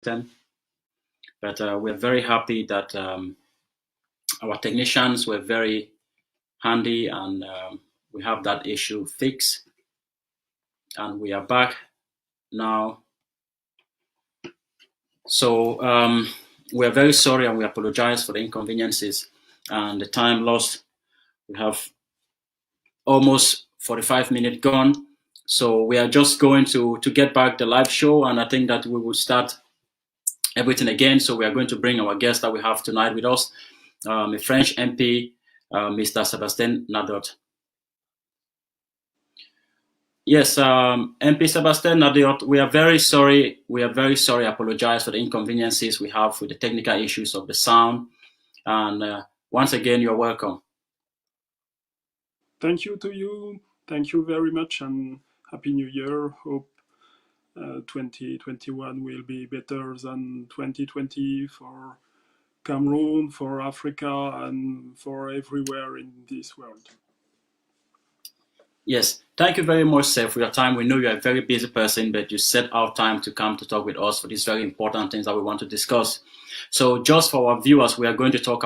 But we're very happy that our technicians were very handy and we have that issue fixed. And we are back now. So we are very sorry and we apologize for the inconveniences and the time lost. We have almost 45 minutes gone. So we are just going to get back the live show, and I think that we will start everything again. So we are going to bring our guest that we have tonight with us, a French MP, Mr. Sabastien Nadot. Yes, MP Sabastien Nadot, we are very sorry. We are very sorry. I apologize for the inconveniences we have with the technical issues of the sound. And once again, you're welcome. Thank you to you. Thank you very much, and Happy New Year. Hope 2021 will be better than 2020 for Cameroon, for Africa, and for everywhere in this world. Yes, thank you very much, sir, for your time. We know you're a very busy person, but you set out time to come to talk with us for these very important things that we want to discuss. So just for our viewers, we are going to talk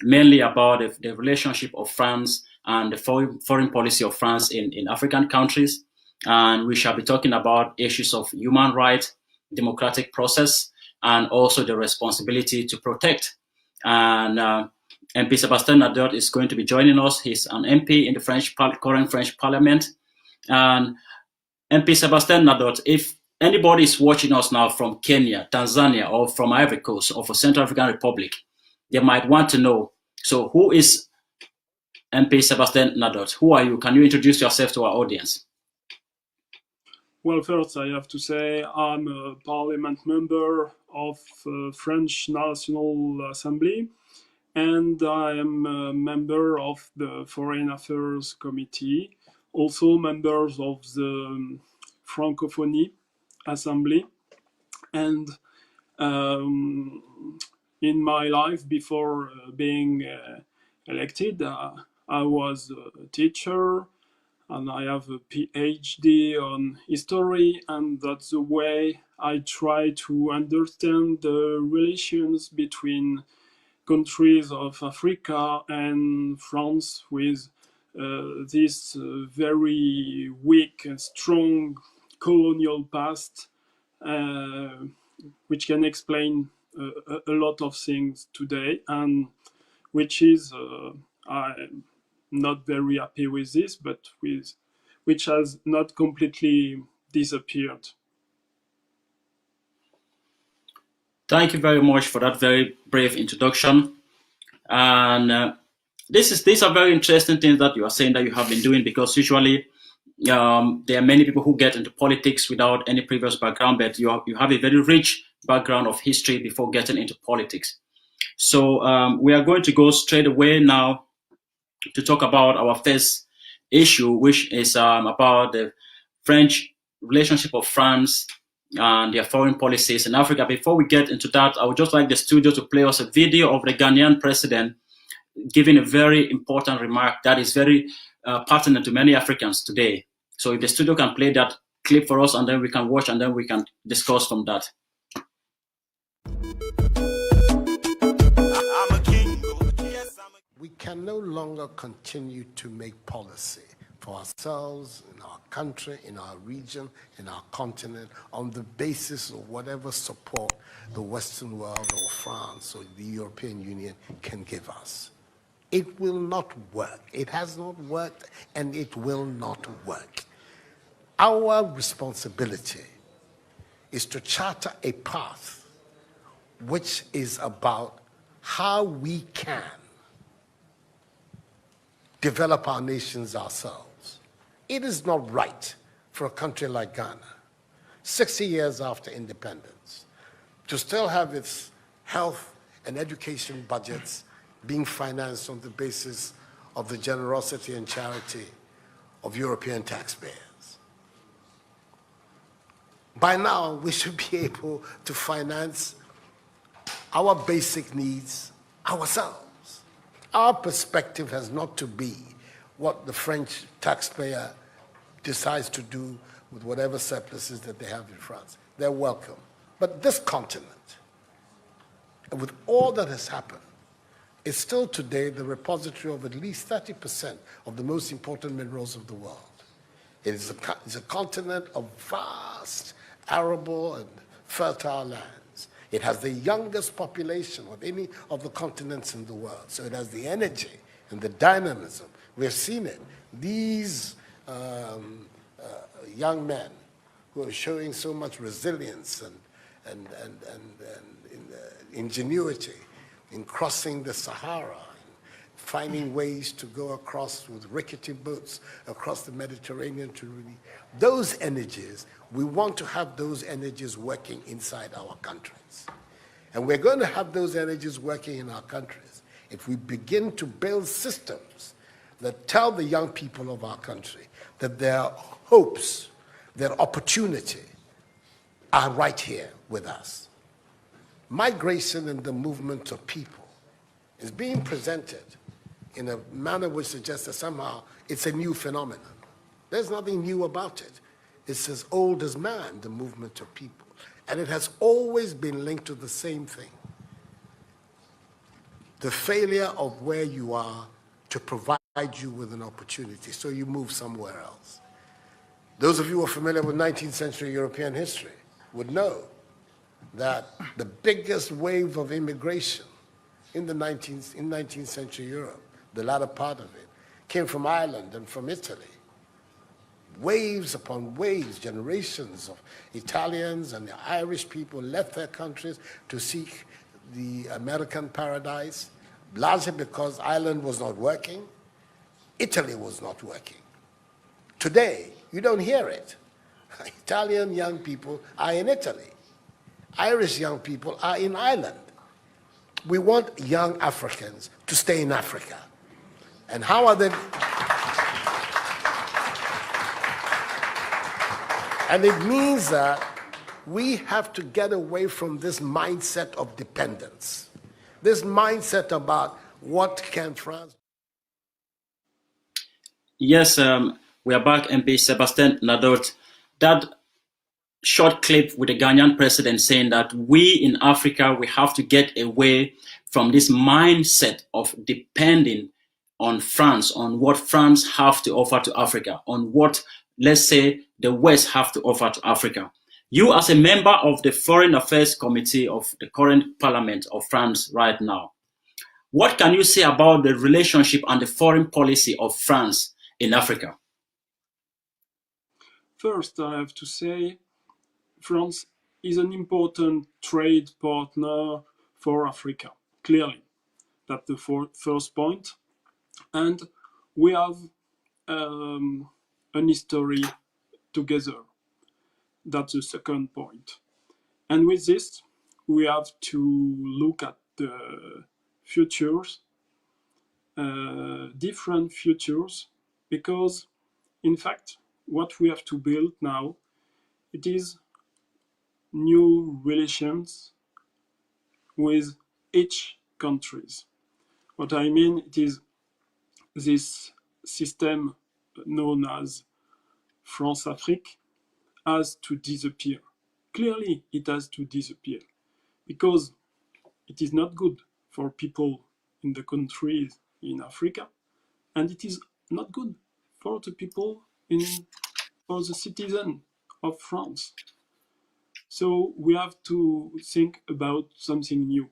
mainly about the relationship of France and the foreign policy of France in African countries. And we shall be talking about issues of human rights, democratic process, and also the responsibility to protect. And MP Sabastien Nadot is going to be joining us. He's an MP in the current French Parliament. And MP Sabastien Nadot, if anybody is watching us now from Kenya, Tanzania, or from Ivory Coast, or from Central African Republic, they might want to know, so who is MP Sabastien Nadot? Who are you? Can you introduce yourself to our audience? Well, first I have to say I'm a parliament member of French National Assembly, and I am a member of the Foreign Affairs Committee, also members of the Francophonie Assembly. And in my life before being elected, I was a teacher, and I have a PhD on history, and that's the way I try to understand the relations between countries of Africa and France with this very weak and strong colonial past, which can explain a lot of things today, and which is I'm not very happy with this, but which has not completely disappeared. Thank you very much for that very brief introduction. And these are very interesting things that you are saying that you have been doing, because usually there are many people who get into politics without any previous background, but you have a very rich background of history before getting into politics. So we are going to go straight away now to talk about our first issue, which is about the French relationship of France and their foreign policies in Africa. Before we get into that, I would just like the studio to play us a video of the Ghanaian president giving a very important remark that is very pertinent to many Africans today. So if the studio can play that clip for us, and then we can watch, and then we can discuss from that. We can no longer continue to make policy for ourselves, in our country, in our region, in our continent, on the basis of whatever support the Western world or France or the European Union can give us. It will not work. It has not worked, and it will not work. Our responsibility is to charter a path which is about how we can develop our nations ourselves. It is not right for a country like Ghana, 60 years after independence, to still have its health and education budgets being financed on the basis of the generosity and charity of European taxpayers. By now, we should be able to finance our basic needs ourselves. Our perspective has not to be what the French taxpayer decides to do with whatever surpluses that they have in France. They're welcome. But this continent, with all that has happened, is still today the repository of at least 30% of the most important minerals of the world. It's a continent of vast, arable and fertile lands. It has the youngest population of any of the continents in the world. So it has the energy and the dynamism. We've seen it. These young men who are showing so much resilience and ingenuity in crossing the Sahara, finding ways to go across with rickety boats across the Mediterranean to really, those energies, we want to have those energies working inside our countries. And we're going to have those energies working in our countries if we begin to build systems that tell the young people of our country that their hopes, their opportunity are right here with us. Migration and the movement of people is being presented in a manner which suggests that somehow it's a new phenomenon. There's nothing new about it. It's as old as man, the movement of people. And it has always been linked to the same thing. The failure of where you are to provide you with an opportunity, so you move somewhere else. Those of you who are familiar with 19th century European history would know that the biggest wave of immigration in 19th century Europe, the latter part of it, came from Ireland and from Italy. Waves upon waves, generations of Italians and the Irish people left their countries to seek the American paradise, largely because Ireland was not working, Italy was not working. Today, you don't hear it. Italian young people are in Italy. Irish young people are in Ireland. We want young Africans to stay in Africa. And how are they? And it means that we have to get away from this mindset of dependence, this mindset about what can France. Yes, we are back, MP Sabastien Nadot. That short clip with the Ghanaian president saying that we in Africa, we have to get away from this mindset of depending on France, on what France have to offer to Africa, on what, let's say, the West have to offer to Africa. You, as a member of the Foreign Affairs Committee of the current Parliament of France right now, what can you say about the relationship and the foreign policy of France in Africa? First, I have to say France is an important trade partner for Africa, clearly. That's the first point. And we have an history together. That's the second point. And with this, we have to look at the futures, different futures, because in fact, what we have to build now, it is new relations with each countries. What I mean, it is this system known as France-Afrique has to disappear. Clearly, it has to disappear because it is not good for people in the countries in Africa, and it is not good for the people for the citizens of France. So we have to think about something new.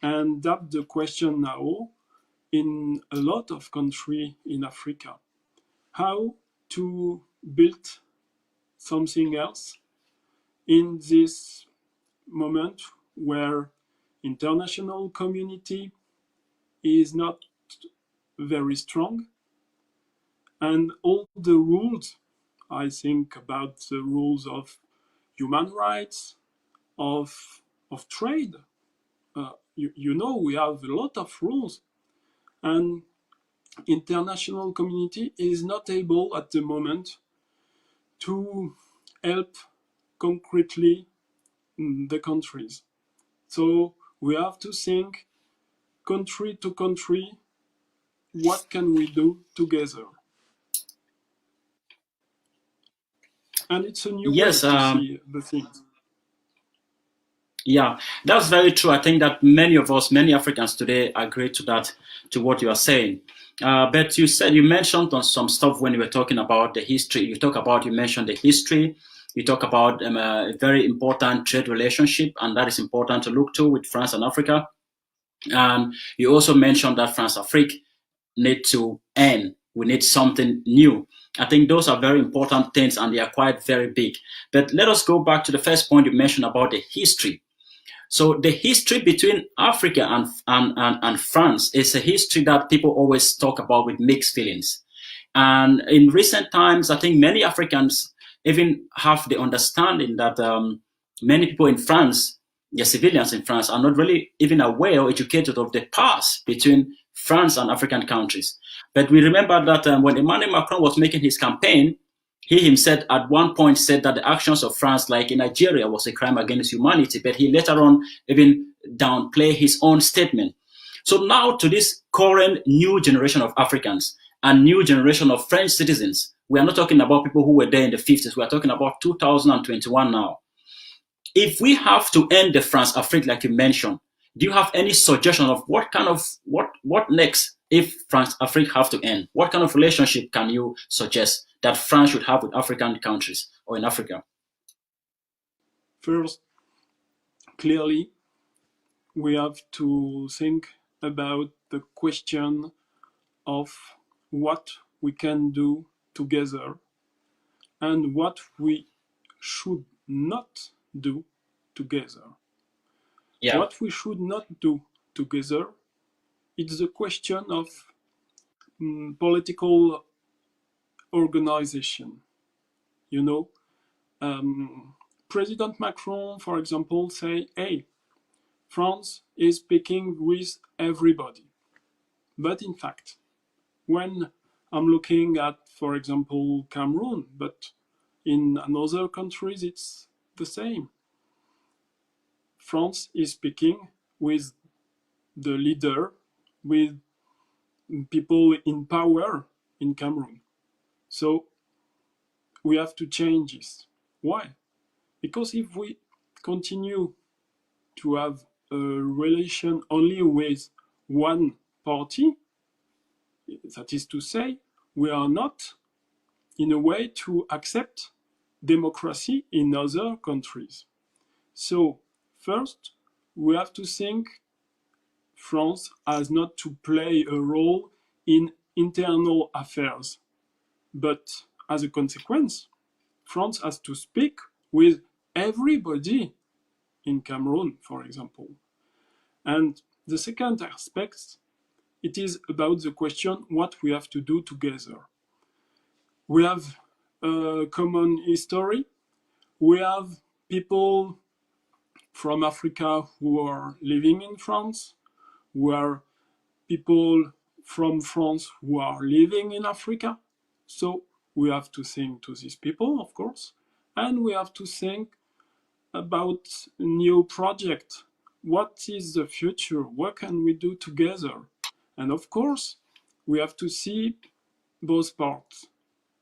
And that's the question now in a lot of countries in Africa. How to build something else in this moment where international community is not very strong, and all the rules, I think about the rules of human rights, of trade. You know, we have a lot of rules, and international community is not able at the moment to help concretely the countries. So we have to think country to country, what can we do together? And it's a new way to see the things. Yeah, that's very true. I think that many of us, many Africans today agree to that, to what you are saying. But you mentioned on some stuff when you were talking about the history. You mentioned the history. You talk about a very important trade relationship, and that is important to look to with France and Africa. And you also mentioned that France Afrique need to end. We need something new. I think those are very important things, and they are quite very big. But let us go back to the first point you mentioned about the history. So the history between Africa and France is a history that people always talk about with mixed feelings. And in recent times, I think many Africans even have the understanding that many people in France, the civilians in France, are not really even aware or educated of the past between France and African countries. But we remember that when Emmanuel Macron was making his campaign, he himself at one point said that the actions of France, like in Nigeria, was a crime against humanity, but he later on even downplayed his own statement. So now to this current new generation of Africans and new generation of French citizens, we are not talking about people who were there in the 50s, we are talking about 2021 now. If we have to end the France Afrique, like you mentioned, do you have any suggestion of what next if France Afrique have to end? What kind of relationship can you suggest that France should have with African countries or in Africa? First, clearly, we have to think about the question of what we can do together and what we should not do together. Yeah. What we should not do together is the question of political organization. You know, President Macron, for example, say, hey, France is speaking with everybody. But in fact, when I'm looking at, for example, Cameroon, but in other countries it's the same. France is speaking with the leader, with people in power in Cameroon. So we have to change this. Why? Because if we continue to have a relation only with one party, that is to say, we are not in a way to accept democracy in other countries. So first, we have to think France has not to play a role in internal affairs, but as a consequence, France has to speak with everybody in Cameroon, for example. And the second aspect, it is about the question what we have to do together. We have a common history. We have people from Africa who are living in France, who are people from France who are living in Africa. So we have to think to these people, of course, and we have to think about new project. What is the future? What can we do together? And of course, we have to see both parts.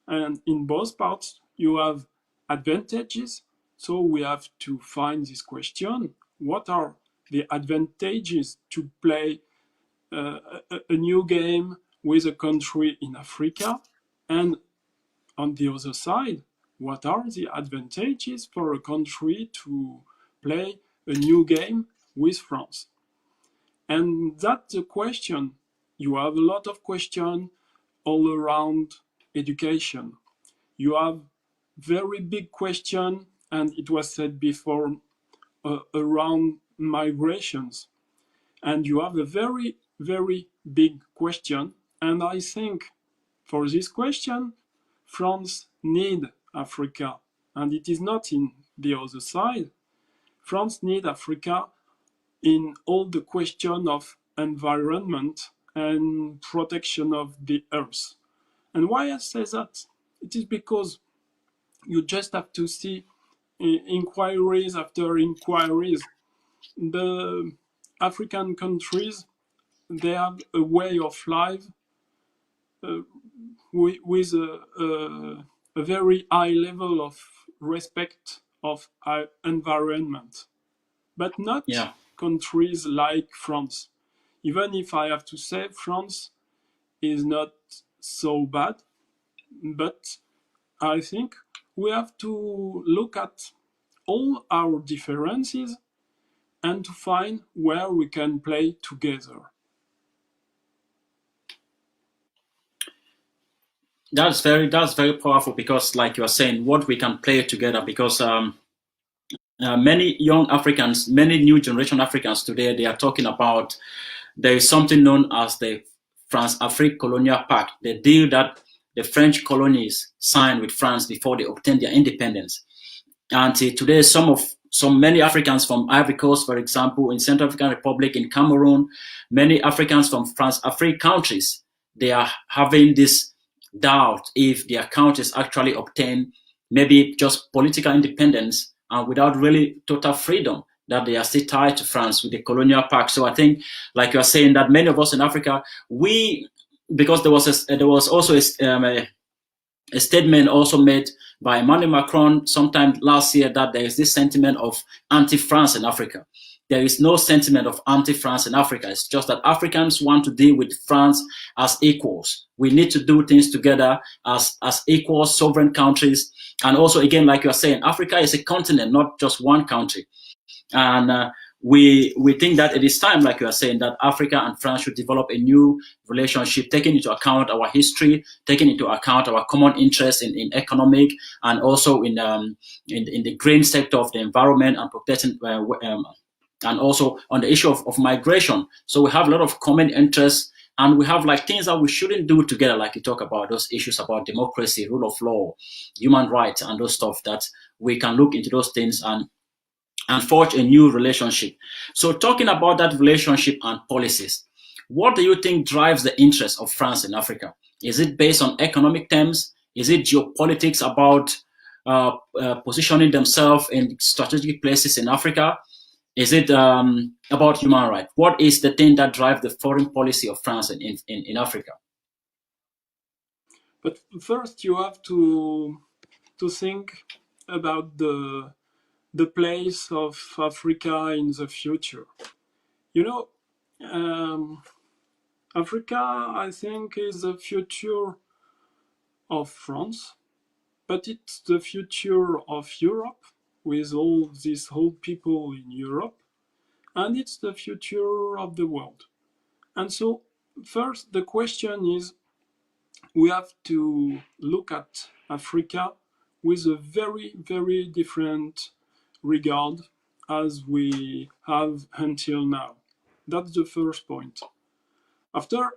And in both parts, you have advantages. So we have to find this question. What are the advantages to play a new game with a country in Africa? And on the other side, what are the advantages for a country to play a new game with France? And that's the question. You have a lot of questions all around education. You have very big question, and it was said before, around migrations. And you have a very, very big question. And I think for this question, France need Africa, and it is not in the other side. France need Africa in all the question of environment and protection of the earth. And why I say that? It is because you just have to see inquiries after inquiries. The African countries, they have a way of life with a very high level of respect of our environment. but not Yeah. countries like France. Even if I have to say France is not so bad, but I think we have to look at all our differences and to find where we can play together. That's very powerful because, like you are saying, what we can play together. Because many young Africans, many new generation Africans today, they are talking about there is something known as the France-Afrique Colonial Pact, the deal that the French colonies signed with France before they obtained their independence. And today, many Africans from Ivory Coast, for example, in Central African Republic, in Cameroon, many Africans from France-Afrique countries, they are having this doubt if their countries actually obtain maybe just political independence and without really total freedom, that they are still tied to France with the colonial pact. So I think, like you are saying, that many of us in Africa, because there was also a statement also made by Emmanuel Macron sometime last year that there is this sentiment of anti-France in Africa. There is no sentiment of anti-France in Africa. It's just that Africans want to deal with France as equals. We need to do things together as equal sovereign countries. And also, again, like you're saying, Africa is a continent, not just one country. And we think that it is time, like you are saying, that Africa and France should develop a new relationship, taking into account our history, taking into account our common interests in economic and also in the green sector of the environment and protecting, and also on the issue of migration. So we have a lot of common interests. And we have like things that we shouldn't do together, like you talk about those issues about democracy, rule of law, human rights, and those stuff that we can look into those things and forge a new relationship. So talking about that relationship and policies, what do you think drives the interest of France in Africa? Is it based on economic terms? Is it geopolitics about positioning themselves in strategic places in Africa? Is it about human rights? What is the thing that drives the foreign policy of France in Africa? But first, you have to think about the place of Africa in the future. You know, Africa, I think, is the future of France, but it's the future of Europe with all these old people in Europe, and it's the future of the world. And so, first, the question is we have to look at Africa with a very, very different regard as we have until now. That's the first point. After,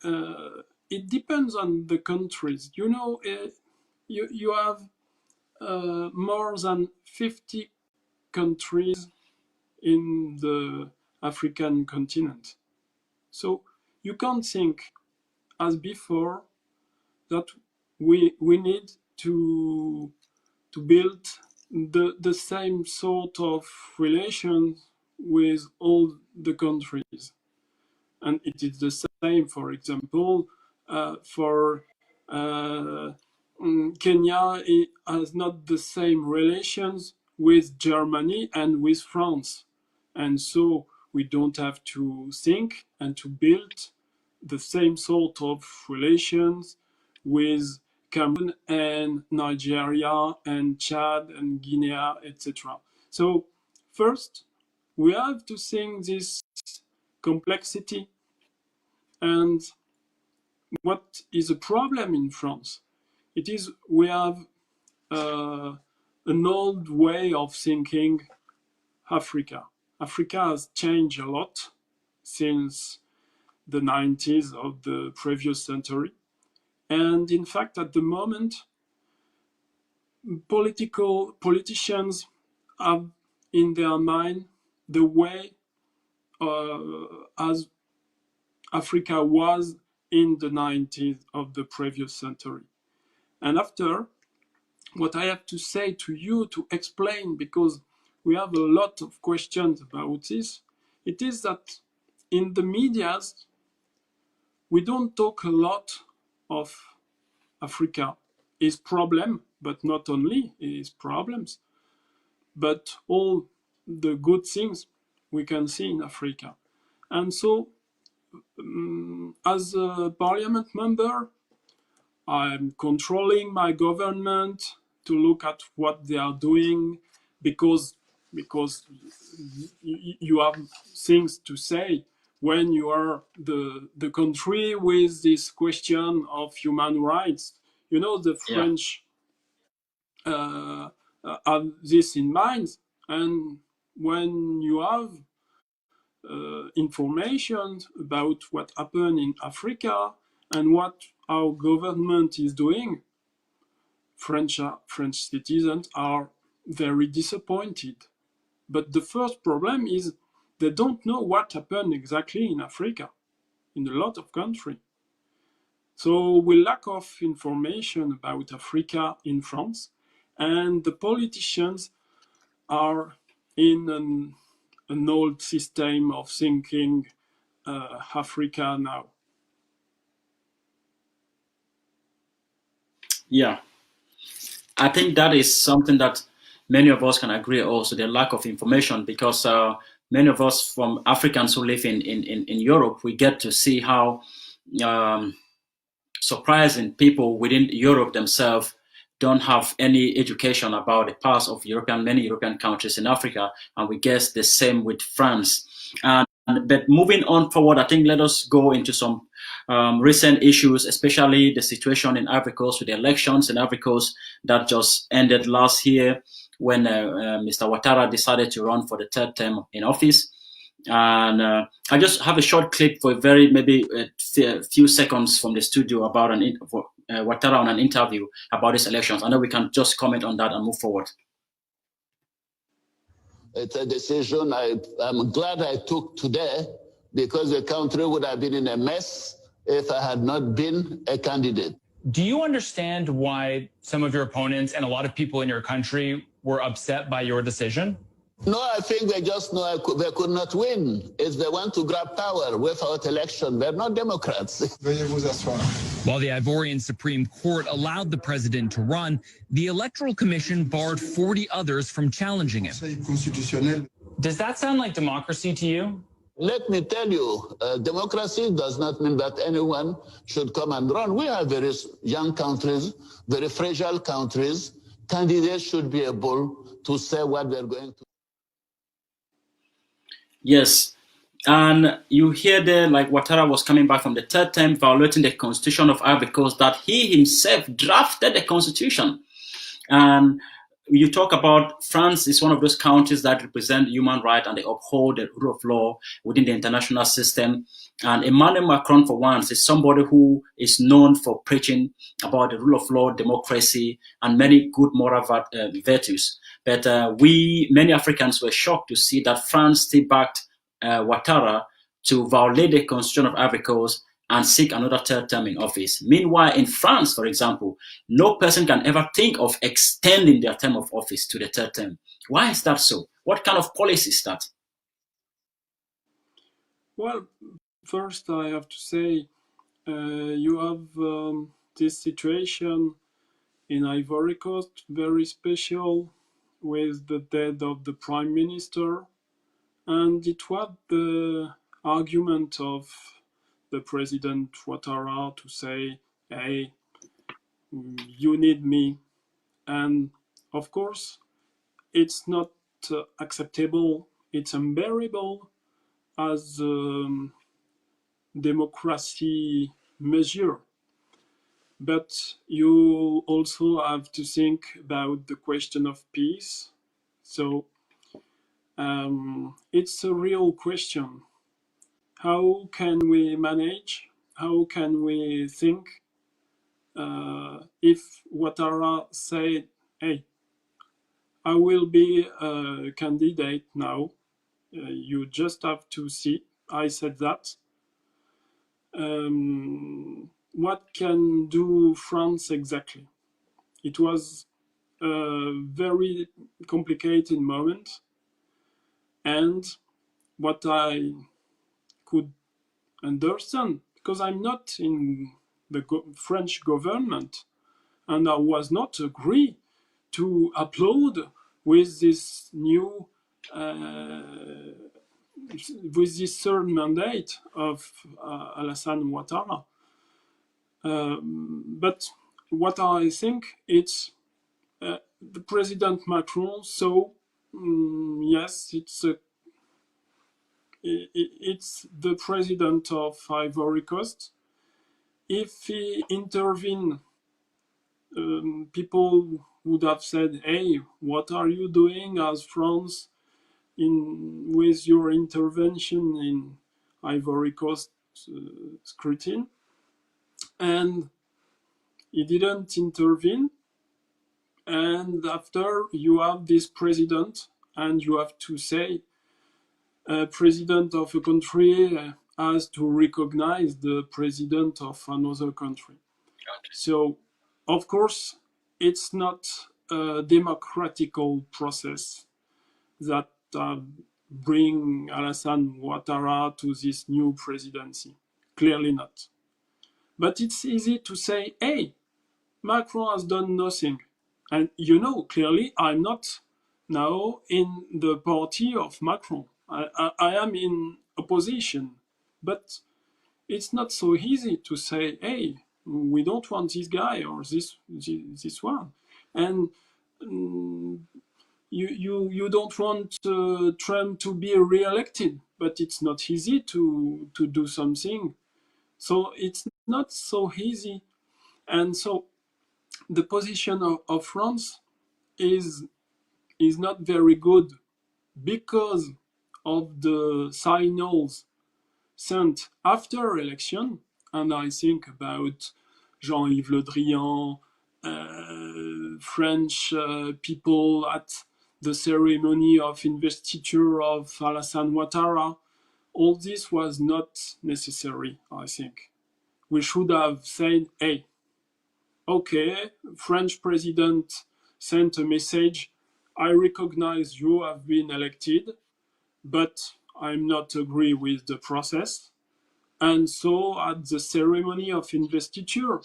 it depends on the countries. You know, you have more than 50 countries in the African continent. So you can't think as before that we need to build the same sort of relations with all the countries. And it is the same, for example, for Kenya. It has not the same relations with Germany and with France. And so we don't have to think and to build the same sort of relations with Cameroon and Nigeria and Chad and Guinea, etc. So first, we have to think this complexity. And what is a problem in France? It is we have an old way of thinking Africa. Africa has changed a lot since the 90s of the previous century. And in fact, at the moment, politicians have in their mind the way as Africa was in the 90s of the previous century. And after, what I have to say to you to explain, because we have a lot of questions about this, it is that in the medias, we don't talk a lot of Africa, its problem, but not only its problems, but all the good things we can see in Africa. And so, as a parliament member, I'm controlling my government to look at what they are doing, because you have things to say when you are the country with this question of human rights. You know, the French have this in mind, and when you have information about what happened in Africa and what our government is doing, French citizens are very disappointed. But the first problem is they don't know what happened exactly in Africa, in a lot of countries. So we lack of information about Africa in France, and the politicians are in an old system of thinking Africa now. Yeah, I think that is something that many of us can agree also, the lack of information, because many of us from Africans who live in Europe, we get to see how surprising people within Europe themselves don't have any education about the past of many European countries in Africa, and we guess the same with France. But moving on forward, I think let us go into some recent issues, especially the situation in Ivory Coast with the elections in Ivory Coast that just ended last year when Mr. Ouattara decided to run for the third term in office. And I just have a short clip for maybe a few seconds from the studio about Ouattara on an interview about these elections. I know we can just comment on that and move forward. It's a decision I'm glad I took today, because the country would have been in a mess if I had not been a candidate. Do you understand why some of your opponents and a lot of people in your country were upset by your decision? No, I think they just know they could not win. If they want to grab power without election, they're not Democrats. While the Ivorian Supreme Court allowed the president to run, the Electoral Commission barred 40 others from challenging him. Does that sound like democracy to you? Let me tell you, democracy does not mean that anyone should come and run. We have very young countries, very fragile countries. Candidates should be able to say what they're going to. Yes, and you hear there like Ouattara was coming back from the third term, violating the constitution of Ivory Coast, that he himself drafted the constitution. And you talk about France is one of those countries that represent human rights and they uphold the rule of law within the international system. And Emmanuel Macron, for once, is somebody who is known for preaching about the rule of law, democracy, and many good moral virtues. But many Africans were shocked to see that France still backed Ouattara to violate the constitution of Ivory Coast and seek another third term in office. Meanwhile, in France, for example, no person can ever think of extending their term of office to the third term. Why is that so? What kind of policy is that? Well, first I have to say, you have this situation in Ivory Coast, very special, with the death of the Prime Minister. And it was the argument of the President Ouattara to say, hey, you need me. And of course, it's not acceptable, it's unbearable as a democracy measure. But you also have to think about the question of peace. So it's a real question. How can we manage? How can we think if Ouattara said, hey, I will be a candidate now, you just have to see, I said that. What can do France exactly? It was a very complicated moment, and what I could understand, because I'm not in the French government, and I was not agree to applaud with this new with this third mandate of Alassane Ouattara. But what I think it's the President Macron. So yes, it's the president of Ivory Coast. If he intervened, people would have said, "Hey, what are you doing as France with your intervention in Ivory Coast scrutiny?" And he didn't intervene. And after you have this president, and you have to say, president of a country has to recognize the president of another country. So, of course, it's not a democratical process that bring Alassane Ouattara to this new presidency. Clearly not. But it's easy to say, hey, Macron has done nothing. And clearly I'm not now in the party of Macron. I am in opposition. But it's not so easy to say, hey, we don't want this guy or this one. And you don't want Trump to be re-elected, but it's not easy to do something. So it's not so easy. And so the position of France is not very good because of the signals sent after election. And I think about Jean-Yves Le Drian, French people at the ceremony of investiture of Alassane Ouattara. All this was not necessary, I think. We should have said, hey, okay, French president sent a message, I recognize you have been elected, but I'm not agree with the process. And so at the ceremony of investiture,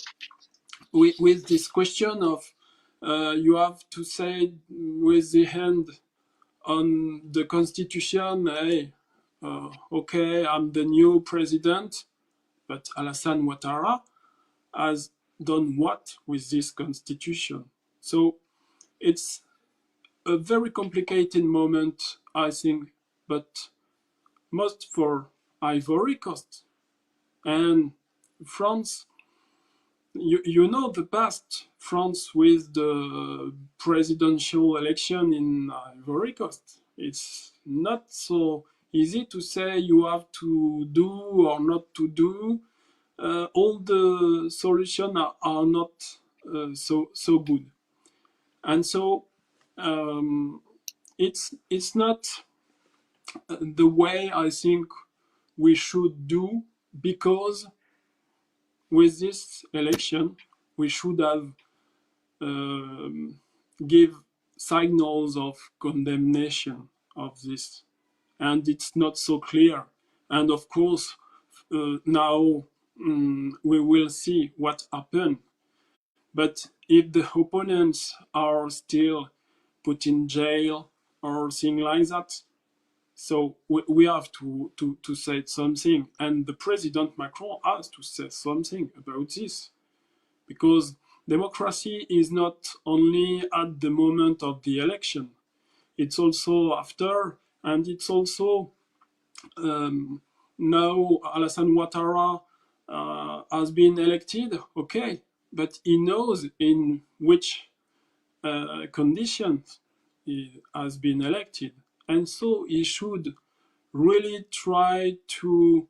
with this question of you have to say with the hand on the constitution, hey, okay, I'm the new president, but Alassane Ouattara has done what with this constitution? So it's a very complicated moment, I think, but most for Ivory Coast and France. You know the past, France with the presidential election in Ivory Coast. It's not so easy to say you have to do or not to do. All the solutions are not so good. And so it's not the way I think we should do, because with this election we should have give signals of condemnation of this, and it's not so clear. And of course now we will see what happened. But if the opponents are still put in jail or things like that, so we have to say something, and the President Macron has to say something about this, because democracy is not only at the moment of the election, it's also after, and it's also now Alassane Ouattara has been elected, okay, but he knows in which conditions he has been elected. And so he should really try to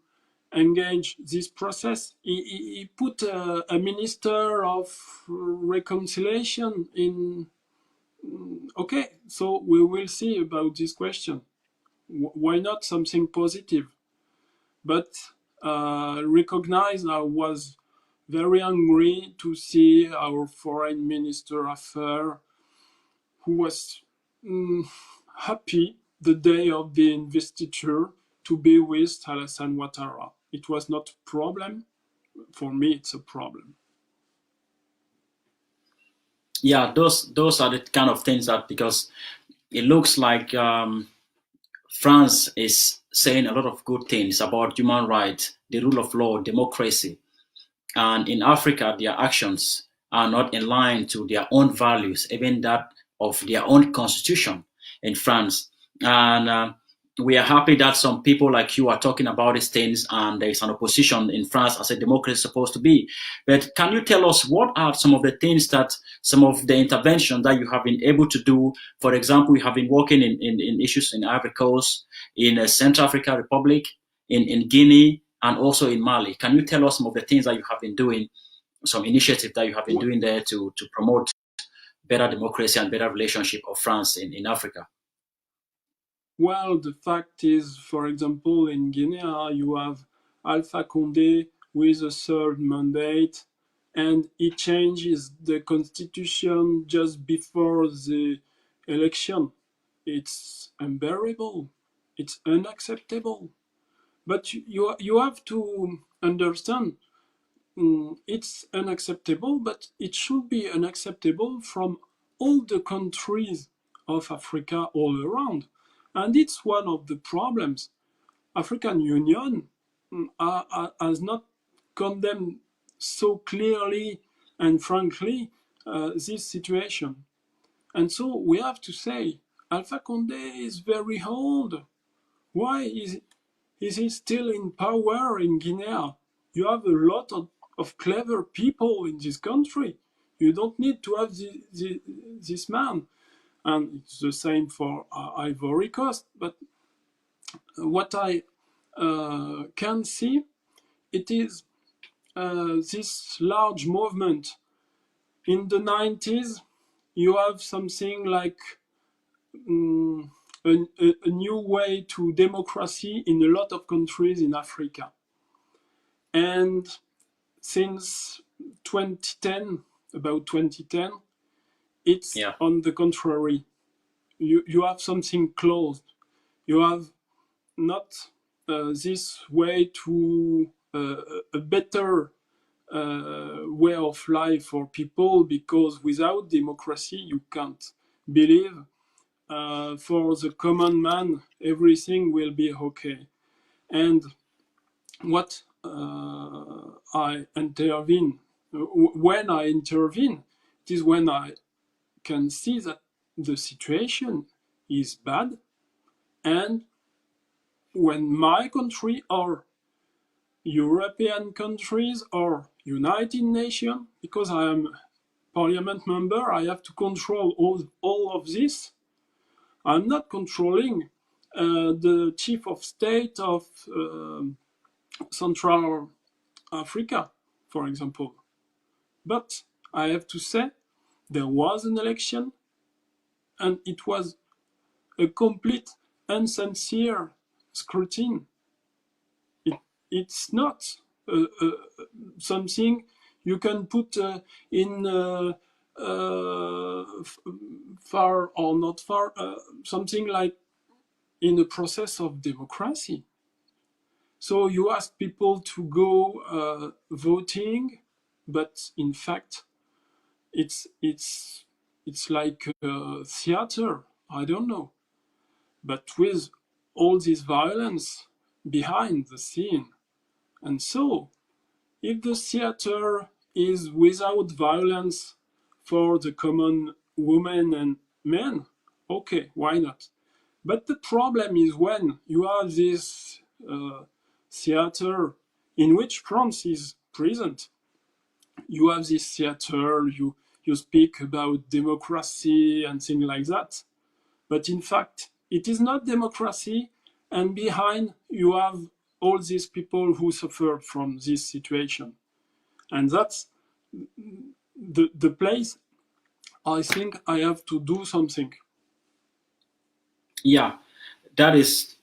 engage this process. He put a minister of reconciliation in. Okay, so we will see about this question. Why not something positive? But recognize I was very angry to see our foreign minister affair, who was happy the day of the investiture to be with Alassane Ouattara. It was not a problem. For me, it's a problem. Yeah, those are the kind of things that, because it looks like France is saying a lot of good things about human rights, the rule of law, democracy. And in Africa, their actions are not in line to their own values, even that of their own constitution in France. And we are happy that some people like you are talking about these things, and there is an opposition in France as a democracy is supposed to be. But can you tell us what are some of the things that, some of the interventions that you have been able to do? For example, you have been working in issues in Ivory Coast, in Central African Republic, in Guinea, and also in Mali. Can you tell us some of the things that you have been doing, some initiatives that you have been doing there to promote better democracy and better relationship of France in Africa? Well, the fact is, for example, in Guinea, you have Alpha Condé with a third mandate, and he changes the constitution just before the election. It's unbearable. It's unacceptable. But you have to understand, it's unacceptable, but it should be unacceptable from all the countries of Africa all around. And it's one of the problems. African Union has not condemned so clearly and frankly this situation. And so we have to say, Alpha Condé is very old. Why is he still in power in Guinea? You have a lot of clever people in this country. You don't need to have this man. And it's the same for Ivory Coast. But what I can see, it is this large movement. In the 90s, you have something like a new way to democracy in a lot of countries in Africa. And since 2010, about 2010, it's on the contrary. You have something closed. You have not this way to a better way of life for people, because without democracy you can't believe for the common man everything will be okay. And what I intervene, when I intervene, it is when I can see that the situation is bad, and when my country or European countries or United Nations, because I am parliament member, I have to control all of this. I'm not controlling the chief of state of Central Africa, for example. But I have to say, there was an election, and it was a complete insincere scrutiny. It's not something you can put in far or not far, something like in a process of democracy. So you ask people to go voting, but in fact, it's like a theater. I don't know, but with all this violence behind the scene. And so, if the theater is without violence for the common women and men, okay, why not? But the problem is when you have this theater in which France is present. You have this theater, you speak about democracy and things like that. But in fact, it is not democracy, and behind you have all these people who suffer from this situation. And that's the place I think I have to do something. Yeah, that is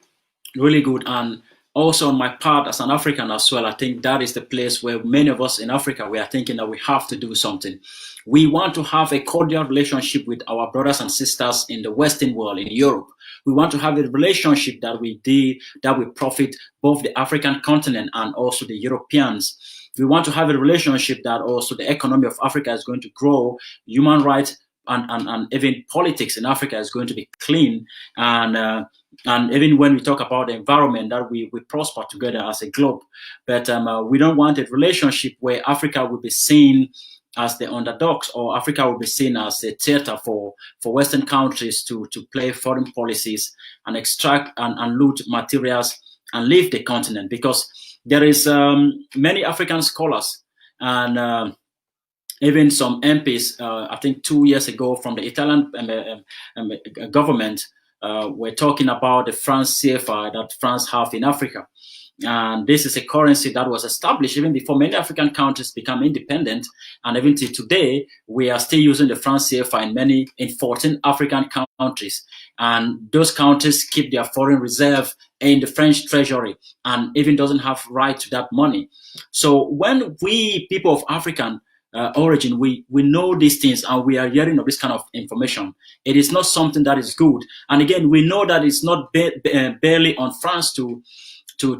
really good. And also on my part as an African as well, I think that is the place where many of us in Africa, we are thinking that we have to do something. We want to have a cordial relationship with our brothers and sisters in the Western world, in Europe. We want to have a relationship that will profit both the African continent and also the Europeans. We want to have a relationship that also the economy of Africa is going to grow, human rights and even politics in Africa is going to be clean. And And even when we talk about the environment, that we prosper together as a globe. But we don't want a relationship where Africa will be seen as the underdogs, or Africa will be seen as a theater for Western countries to play foreign policies and extract and loot materials and leave the continent. Because there is many African scholars and even some MPs, I think 2 years ago, from the Italian government, were talking about the France CFA that France have in Africa. And this is a currency that was established even before many African countries become independent. And even till today, we are still using the France CFA in 14 African countries. And those countries keep their foreign reserve in the French treasury and even doesn't have right to that money. So when we, people of African origin, we know these things and we are hearing of this kind of information, it is not something that is good. And again, we know that it's not barely on France to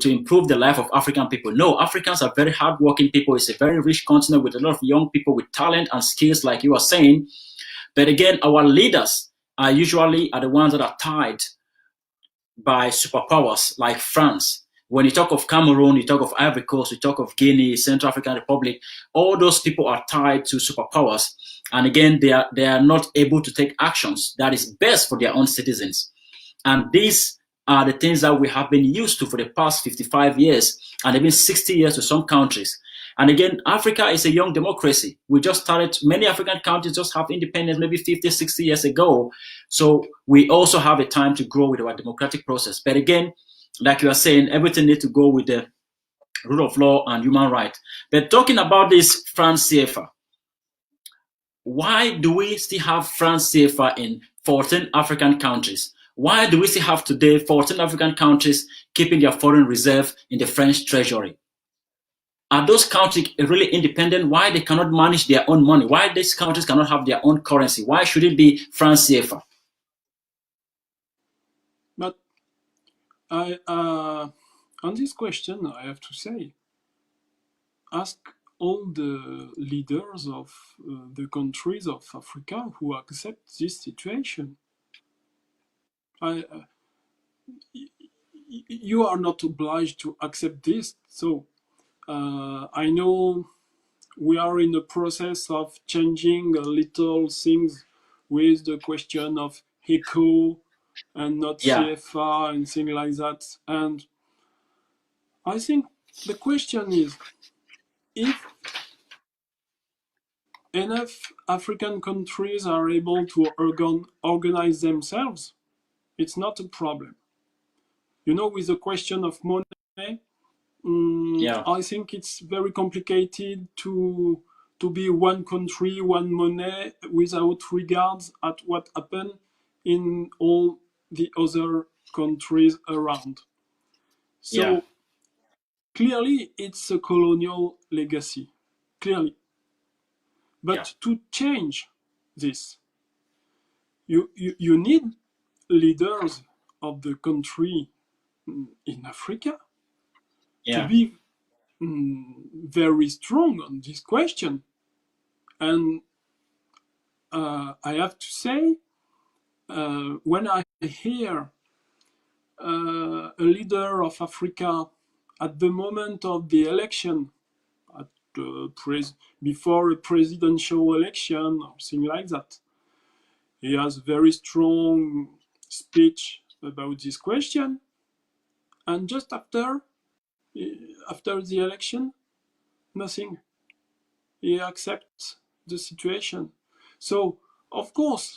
improve the life of African people. No, Africans are very hardworking people. It's a very rich continent with a lot of young people with talent and skills, like you are saying. But again, our leaders are usually the ones that are tied by superpowers like France. When you talk of Cameroon, you talk of Ivory Coast, you talk of Guinea, Central African Republic, all those people are tied to superpowers. And again, they are not able to take actions that is best for their own citizens. And these are the things that we have been used to for the past 55 years and even 60 years to some countries. And again, Africa is a young democracy. We just started, many African countries just have independence maybe 50, 60 years ago. So we also have a time to grow with our democratic process. But again, like you are saying, everything needs to go with the rule of law and human rights. But talking about this France CFA, why do we still have France CFA in 14 African countries? Why do we still have today 14 African countries keeping their foreign reserve in the French treasury? Are those countries really independent? Why they cannot manage their own money? Why these countries cannot have their own currency? Why should it be France CFA? But on this question, I have to say, ask all the leaders of the countries of Africa who accept this situation. You are not obliged to accept this. So I know we are in the process of changing a little things with the question of ECO and not CFA and things like that. And I think the question is, if enough African countries are able to organize themselves, it's not a problem. You know, with the question of money, I think it's very complicated to be one country, one money, without regards at what happened in all the other countries around. So clearly, it's a colonial legacy, clearly. But to change this, you need leaders of the country in Africa to be very strong on this question. And I have to say, when I hear a leader of Africa at the moment of the election, before a presidential election or something like that, he has very strong speech about this question, and just after the election, nothing. He accepts the situation. So, of course,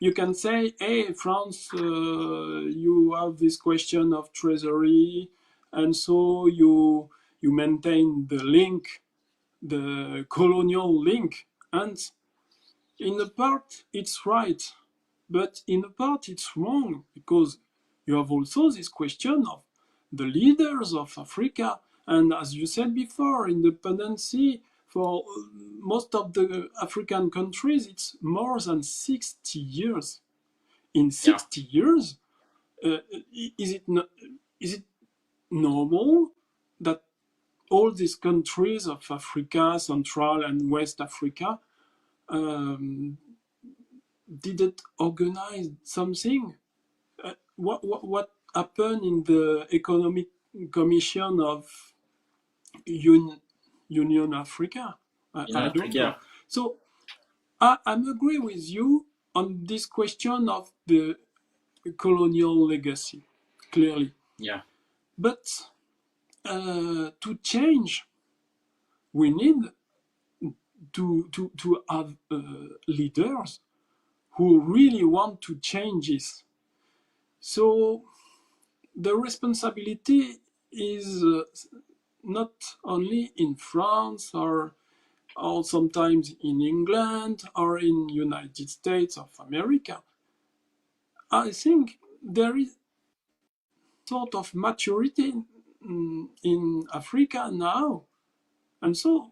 you can say, hey, France, you have this question of treasury, and so you maintain the link, the colonial link. And in a part, it's right, but in a part, it's wrong, because you have also this question of the leaders of Africa. And as you said before, independency for most of the African countries, it's more than 60 years. In 60 years, is it normal that all these countries of Africa, Central and West Africa, didn't organize something? what happened in the Economic Commission of Union Africa? I don't know. So I'm agree with you on this question of the colonial legacy, clearly. Yeah. But to change, we need to have leaders who really want to change this. So the responsibility is not only in France or sometimes in England or in United States of America. I think there is sort of maturity in Africa now. And so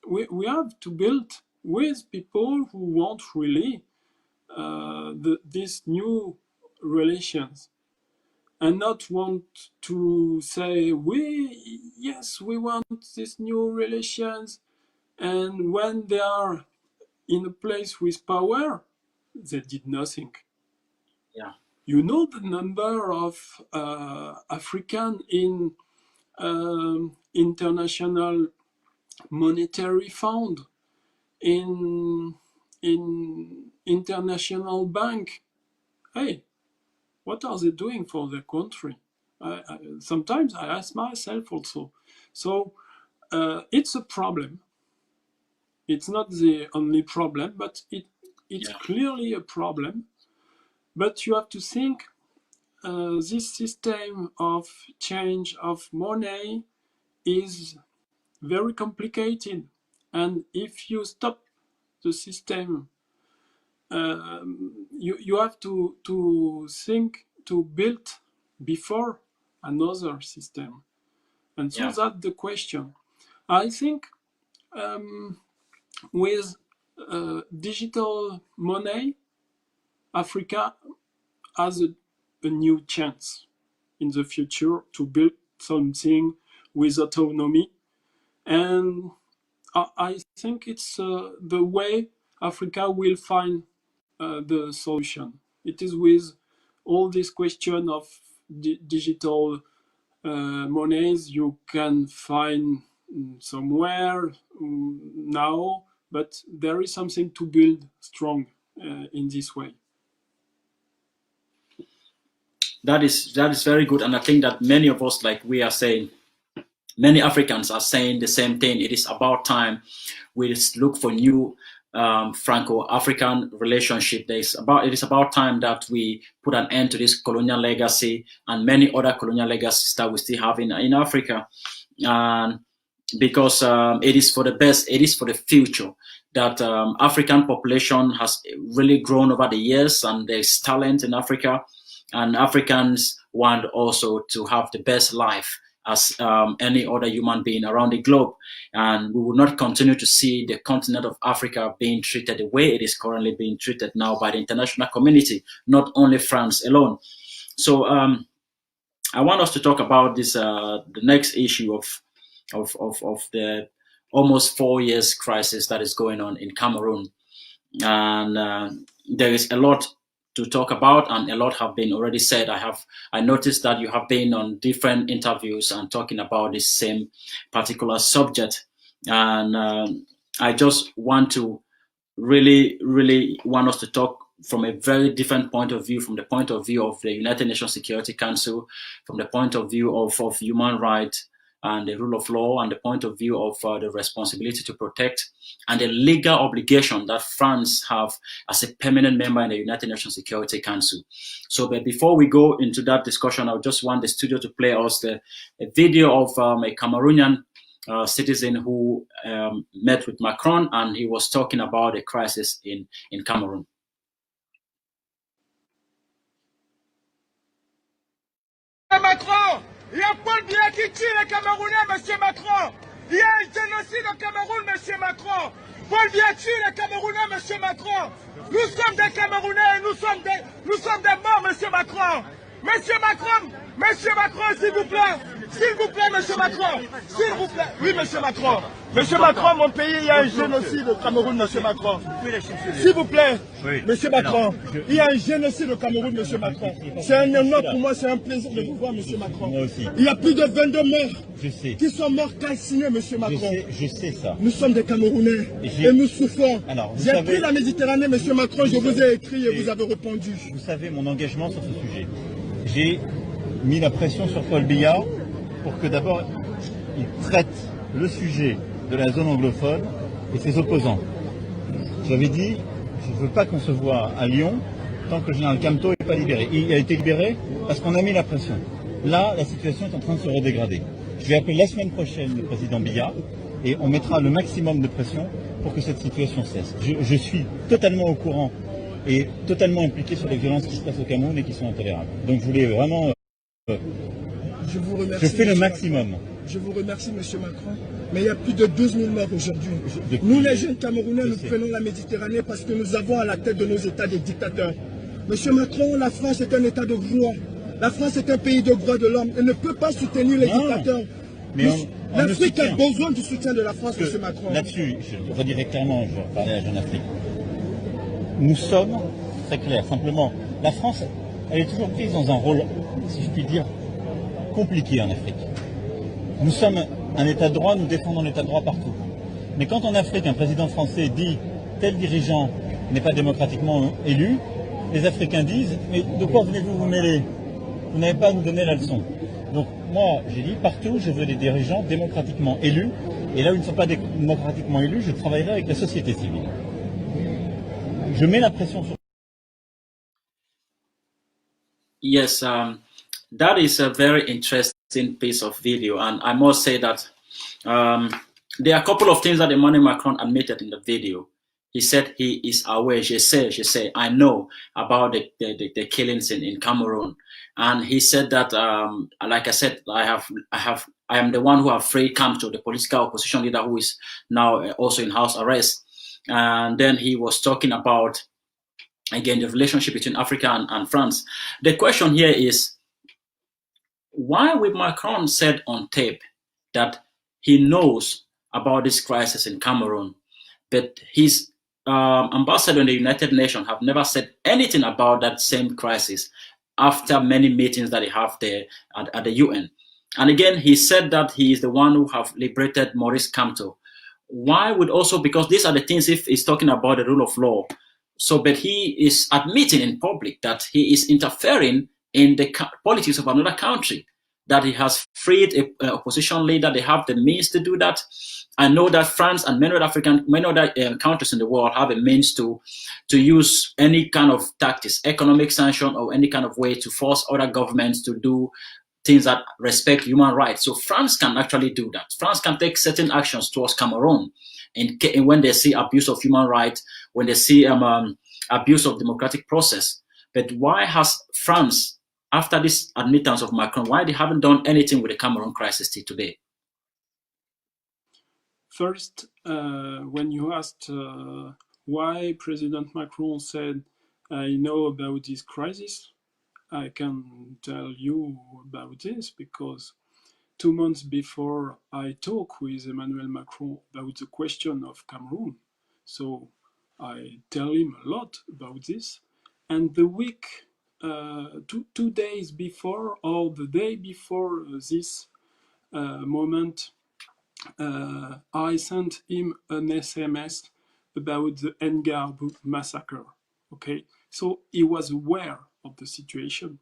we have to build with people who want really these new relations, and not want to say, yes, we want these new relations, and when they are in a place with power, they did nothing. Yeah. You know the number of African in International Monetary Fund, in International Bank. Hey, what are they doing for their country? Sometimes I ask myself also. So it's a problem. It's not the only problem, but it's clearly a problem. But you have to think this system of change of money is very complicated. And if you stop the system, you have to think to build before another system. And so that's the question. I think with digital money, Africa has a new chance in the future to build something with autonomy. And I think it's the way Africa will find the solution. It is with all this question of digital monies you can find somewhere now, but there is something to build strong in this way. That is very good, and I think that many of us, like we are saying, many Africans are saying the same thing. It is about time we look for new Franco-African relationship. It is about time that we put an end to this colonial legacy and many other colonial legacies that we still have in Africa. And because it is for the best, it is for the future that African population has really grown over the years, and there's talent in Africa, and Africans want also to have the best life as any other human being around the globe. And we will not continue to see the continent of Africa being treated the way it is currently being treated now by the international community, not only France alone. So I want us to talk about this, the next issue of the almost 4 years crisis that is going on in Cameroon. And there is a lot to talk about, and a lot have been already said. I noticed that you have been on different interviews and talking about this same particular subject, and I just want to really want us to talk from a very different point of view, from the point of view of the United Nations Security Council, from the point of view of human rights and the rule of law, and the point of view of the responsibility to protect and the legal obligation that France have as a permanent member in the United Nations Security Council. So, but before we go into that discussion, I just want the studio to play us a video of a Cameroonian citizen who met with Macron, and he was talking about the crisis in Cameroon. Macron, il y a Paul Biya qui tue les Camerounais, monsieur Macron. Il y a un génocide au Cameroun, monsieur Macron. Paul Biya tue les Camerounais, monsieur Macron. Nous sommes des Camerounais, nous sommes des morts, monsieur Macron. Monsieur Macron, s'il vous plaît. S'il vous plaît, monsieur Macron. S'il vous plaît. Oui, monsieur Macron. Monsieur Macron, mon pays, il y a un génocide au Cameroun, monsieur Macron. S'il vous plaît, monsieur Macron. Il y a un génocide au Cameroun, monsieur Macron. C'est un honneur pour moi, c'est un plaisir de vous voir, monsieur Macron. Moi aussi. Il y a plus de 22 morts. Je sais. Qui sont morts calcinés, monsieur Macron. Je sais ça. Nous sommes des Camerounais et nous souffrons. J'ai pris la Méditerranée, monsieur Macron, je vous ai écrit et vous avez répondu. Vous savez mon engagement sur ce sujet. J'ai mis la pression sur Paul Biya pour que d'abord il traite le sujet de la zone anglophone et ses opposants. J'avais dit, je ne veux pas qu'on se voit à Lyon tant que le général Camto n'est pas libéré. Il a été libéré parce qu'on a mis la pression. Là, la situation est en train de se redégrader. Je vais appeler la semaine prochaine le président Biya et on mettra le maximum de pression pour que cette situation cesse. Je suis totalement au courant et totalement impliqué sur les violences qui se passent au Cameroun et qui sont intolérables. Donc je voulais vraiment... je vous remercie. Je fais le maximum. Je vous remercie, monsieur Macron. Mais il y a plus de 12 000 morts aujourd'hui. Nous, les jeunes Camerounais, nous prenons la Méditerranée parce que nous avons à la tête de nos États des dictateurs. Monsieur Macron, la France est un État de droit. La France est un pays de droits de l'homme. Elle ne peut pas soutenir les dictateurs. L'Afrique a besoin du soutien de la France, monsieur Macron. Là-dessus, je redirai clairement, je vais parler à la jeune Afrique. Nous sommes très clairs. Simplement, la France, elle est toujours prise dans un rôle, si je puis dire, compliqué en Afrique. Nous sommes un État de droit, nous défendons l'État de droit partout. Mais quand en Afrique, un président français dit tel dirigeant n'est pas démocratiquement élu, les Africains disent mais de quoi venez-vous vous mêler? Vous n'avez pas à nous donner la leçon. Donc moi, j'ai dit partout, je veux des dirigeants démocratiquement élus. Et là où ils ne sont pas démocratiquement élus, je travaillerai avec la société civile. Je mets la pression sur... Yes, that is a very interesting piece of video, and I must say that there are a couple of things that Emmanuel Macron admitted in the video. He said he is aware. Je sais, I know about the killings in Cameroon, and he said that, like I said, I am the one who have freed Camto, the political opposition leader who is now also in house arrest. And then he was talking about, again, the relationship between Africa and France. The question here is, why would Macron said on tape that he knows about this crisis in Cameroon, but his ambassador in the United Nations have never said anything about that same crisis after many meetings that he have there at the UN? And again, he said that he is the one who have liberated Maurice Kamto. Why would also, because these are the things if he's talking about the rule of law. So, but he is admitting in public that he is interfering in the politics of another country, that he has freed an opposition leader. They have the means to do that. I know that France and many other countries in the world have a means to use any kind of tactics, economic sanction, or any kind of way to force other governments to do things that respect human rights. So France can actually do that. France can take certain actions towards Cameroon and when they see abuse of human rights, when they see abuse of democratic process. But why has France, after this admittance of Macron, why they haven't done anything with the Cameroon crisis till today? First, when you asked why President Macron said, I know about this crisis, I can tell you about this because 2 months before I talked with Emmanuel Macron about the question of Cameroon, so I tell him a lot about this. And the week, 2 days before, or the day before this moment, I sent him an SMS about the Ngarbu massacre. Okay, so he was aware of the situation.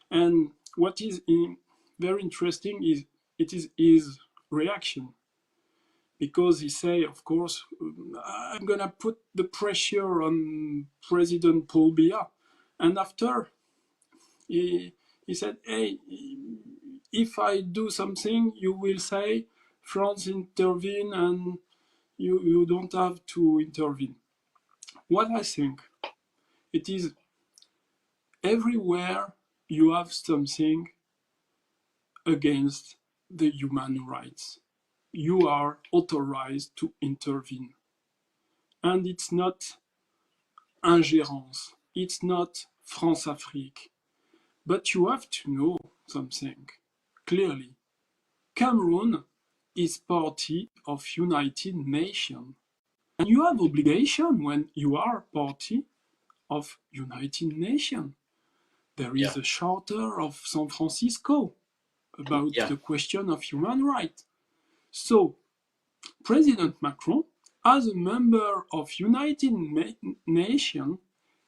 And what is very interesting is it is his reaction, because he say, of course, I'm gonna put the pressure on President Paul Biya, and after he said, hey, if I do something, you will say France intervene and you don't have to intervene. What I think, it is everywhere you have something against the human rights, you are authorized to intervene. And it's not ingérence, it's not France-Afrique, but you have to know something clearly. Cameroon is party of United Nations. And you have obligation when you are party of United Nations. There is a charter of San Francisco about the question of human rights. So President Macron, as a member of United Nations,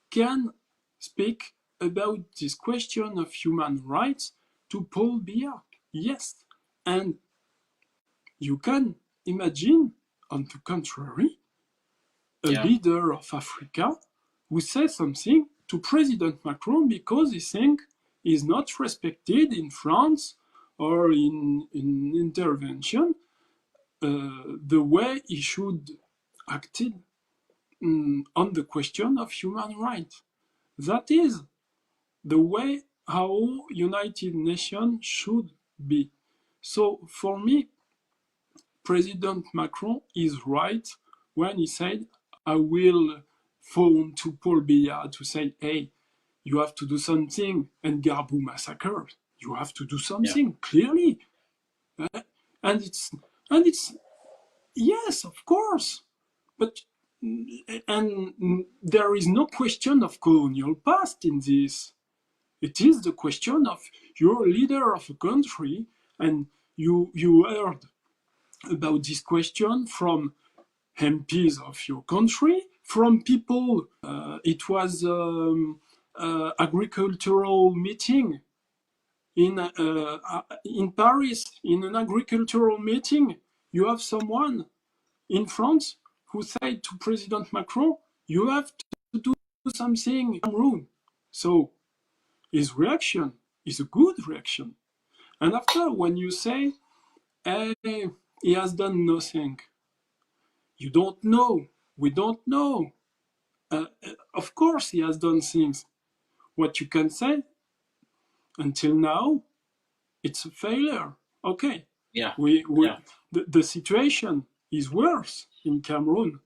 can speak about this question of human rights to Paul Biya. Yes, and you can imagine, on the contrary, a leader of Africa who says something to President Macron because he thinks he's not respected in France or in intervention the way he should act on the question of human rights. That is the way how United Nations should be. So for me, President Macron is right when he said, I will phone to Paul Biya to say, hey, you have to do something, and Garbu massacre. You have to do something, clearly. And it's yes, of course. But and there is no question of colonial past in this. It is the question of you're a leader of a country, and you heard about this question from MPs of your country, from people. It was agricultural meeting in Paris, in an agricultural meeting. You have someone in France who said to President Macron, you have to do something in Cameroon. So his reaction is a good reaction. And after, when you say, hey, he has done nothing, you don't know, we don't know. Of course he has done things. What you can say, until now, it's a failure. Okay. The situation is worse in Cameroon.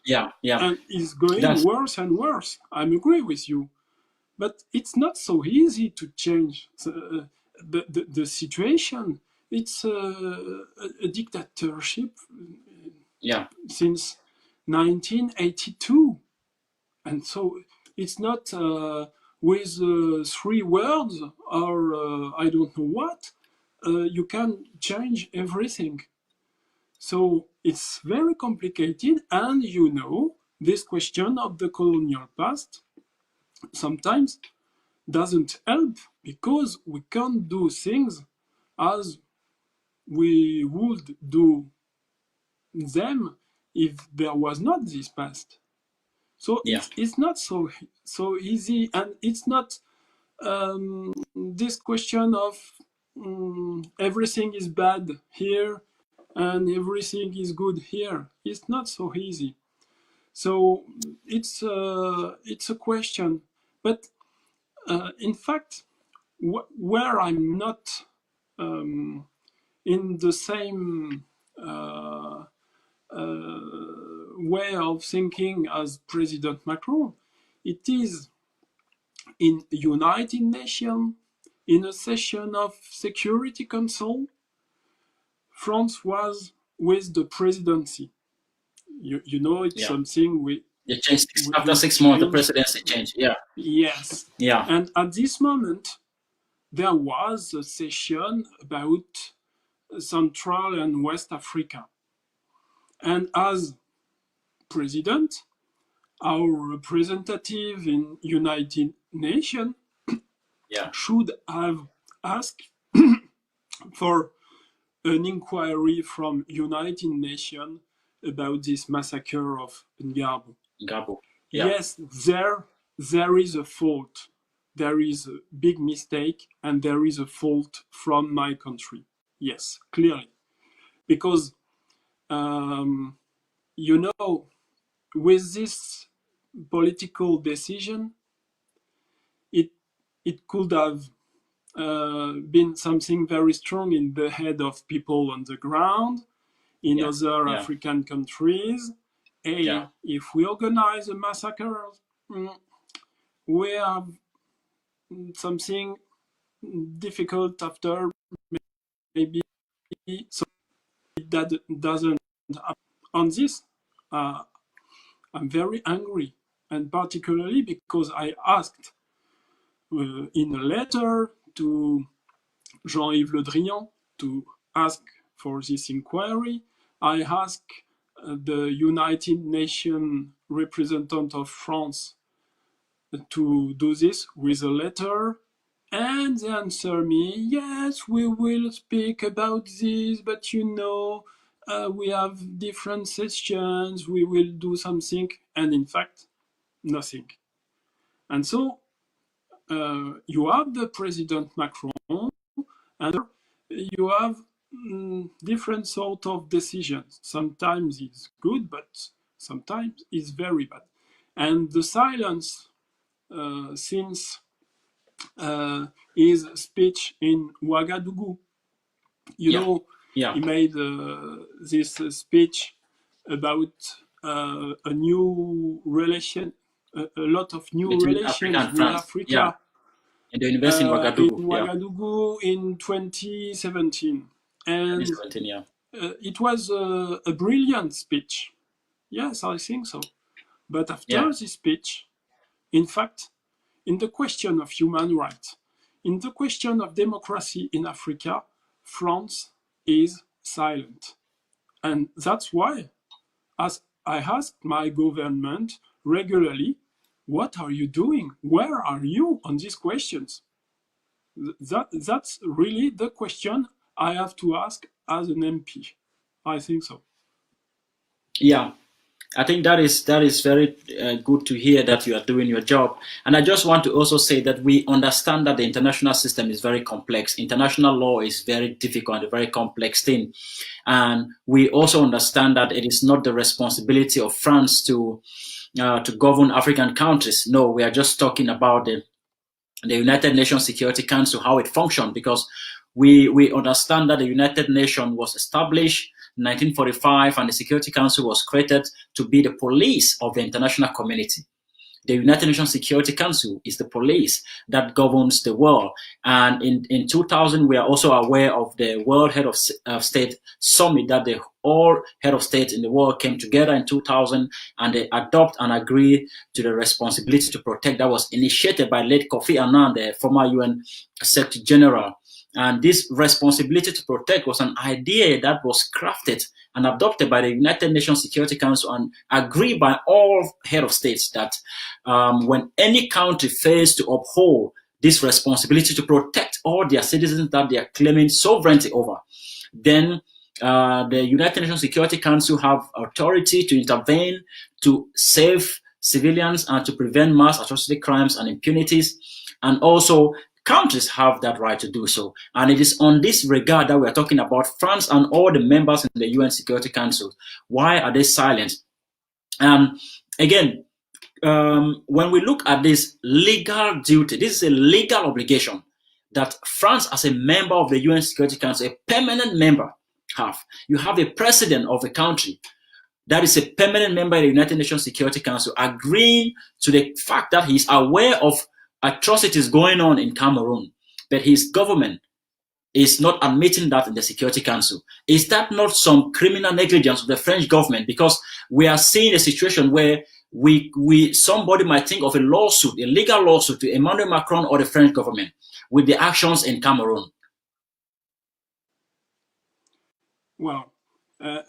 And it's going worse and worse. I agree with you. But it's not so easy to change the situation. It's a dictatorship since 1982. And so it's not with 3 words or I don't know what, you can change everything. So it's very complicated, and you know, this question of the colonial past sometimes doesn't help because we can't do things as we would do them if there was not this past. So it's not so easy, and it's not this question of everything is bad here and everything is good here. It's not so easy. So it's a question, but in fact, where I'm not in the same way of thinking as President Macron, it is in United Nations, in a session of Security Council, France was with the presidency. You know, it's something we... It changed after 6 months, the presidency changed, Yes. And at this moment, there was a session about Central and West Africa. And as president, our representative in United Nations should have asked for an inquiry from United Nations about this massacre of Garbu. Yes, there is a fault. There is a big mistake, and there is a fault from my country. Yes, clearly. Because, you know, with this political decision, it could have been something very strong in the head of people on the ground, in other African countries. If we organize a massacre, we have something difficult after, maybe so that doesn't happen. On this, I'm very angry, and particularly because I asked in a letter to Jean-Yves Le Drian to ask for this inquiry. I asked the United Nations representative of France to do this with a letter, and they answer me, yes, we will speak about this, but you know, we have different sessions, we will do something, and in fact, nothing. And so you have the President Macron, and you have different sort of decisions. Sometimes it's good, but sometimes it's very bad. And the silence since his speech in Ouagadougou, you know, he made this speech about a new relation, a lot of new between relations Africa and with France. Africa. In the university in Ouagadougou. In Ouagadougou in 2017. And 2017, it was a brilliant speech. Yes, I think so. But after this speech, in fact, in the question of human rights, in the question of democracy in Africa, France is silent. And that's why, as I ask my government regularly, what are you doing? Where are you on these questions? That's really the question I have to ask as an MP. I think so. Yeah, I think that is very good to hear that you are doing your job. And I just want to also say that we understand that the international system is very complex. International law is very difficult, a very complex thing. And we also understand that it is not the responsibility of France to govern African countries. No, we are just talking about the United Nations Security Council, how it functions, because we understand that the United Nations was established in 1945 and the Security Council was created to be the police of the international community. The United Nations Security Council is the police that governs the world. And in 2000, we are also aware of the World Head of State Summit that all head of state in the world came together in 2000 and they adopt and agree to the responsibility to protect that was initiated by late Kofi Annan, the former UN Secretary General. And this responsibility to protect was an idea that was crafted and adopted by the United Nations Security Council and agreed by all head of states that when any country fails to uphold this responsibility to protect all their citizens that they are claiming sovereignty over, then the United Nations Security Council have authority to intervene to save civilians and to prevent mass atrocity crimes and impunities. And also, countries have that right to do so. And it is on this regard that we are talking about France and all the members in the UN Security Council. Why are they silent? Again, when we look at this legal duty, this is a legal obligation that France, as a member of the UN Security Council, a permanent member, have. You have a president of a country that is a permanent member of the United Nations Security Council agreeing to the fact that he's aware of atrocities going on in Cameroon, but his government is not admitting that in the Security Council. Is that not some criminal negligence of the French government? Because we are seeing a situation where somebody might think of a lawsuit, a legal lawsuit to Emmanuel Macron or the French government with the actions in Cameroon. Well,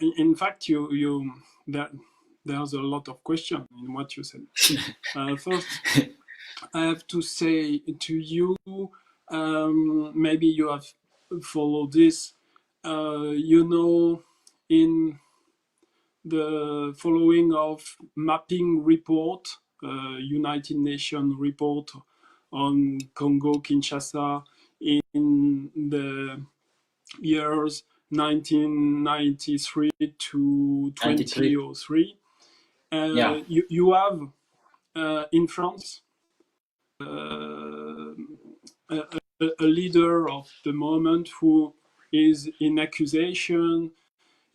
in fact, there's a lot of questions in what you said. First, I have to say to you, maybe you have followed this, you know, in the following of mapping report, United Nations report on Congo-Kinshasa in the years 1993 to 2003. You have in France a leader of the moment who is in accusation,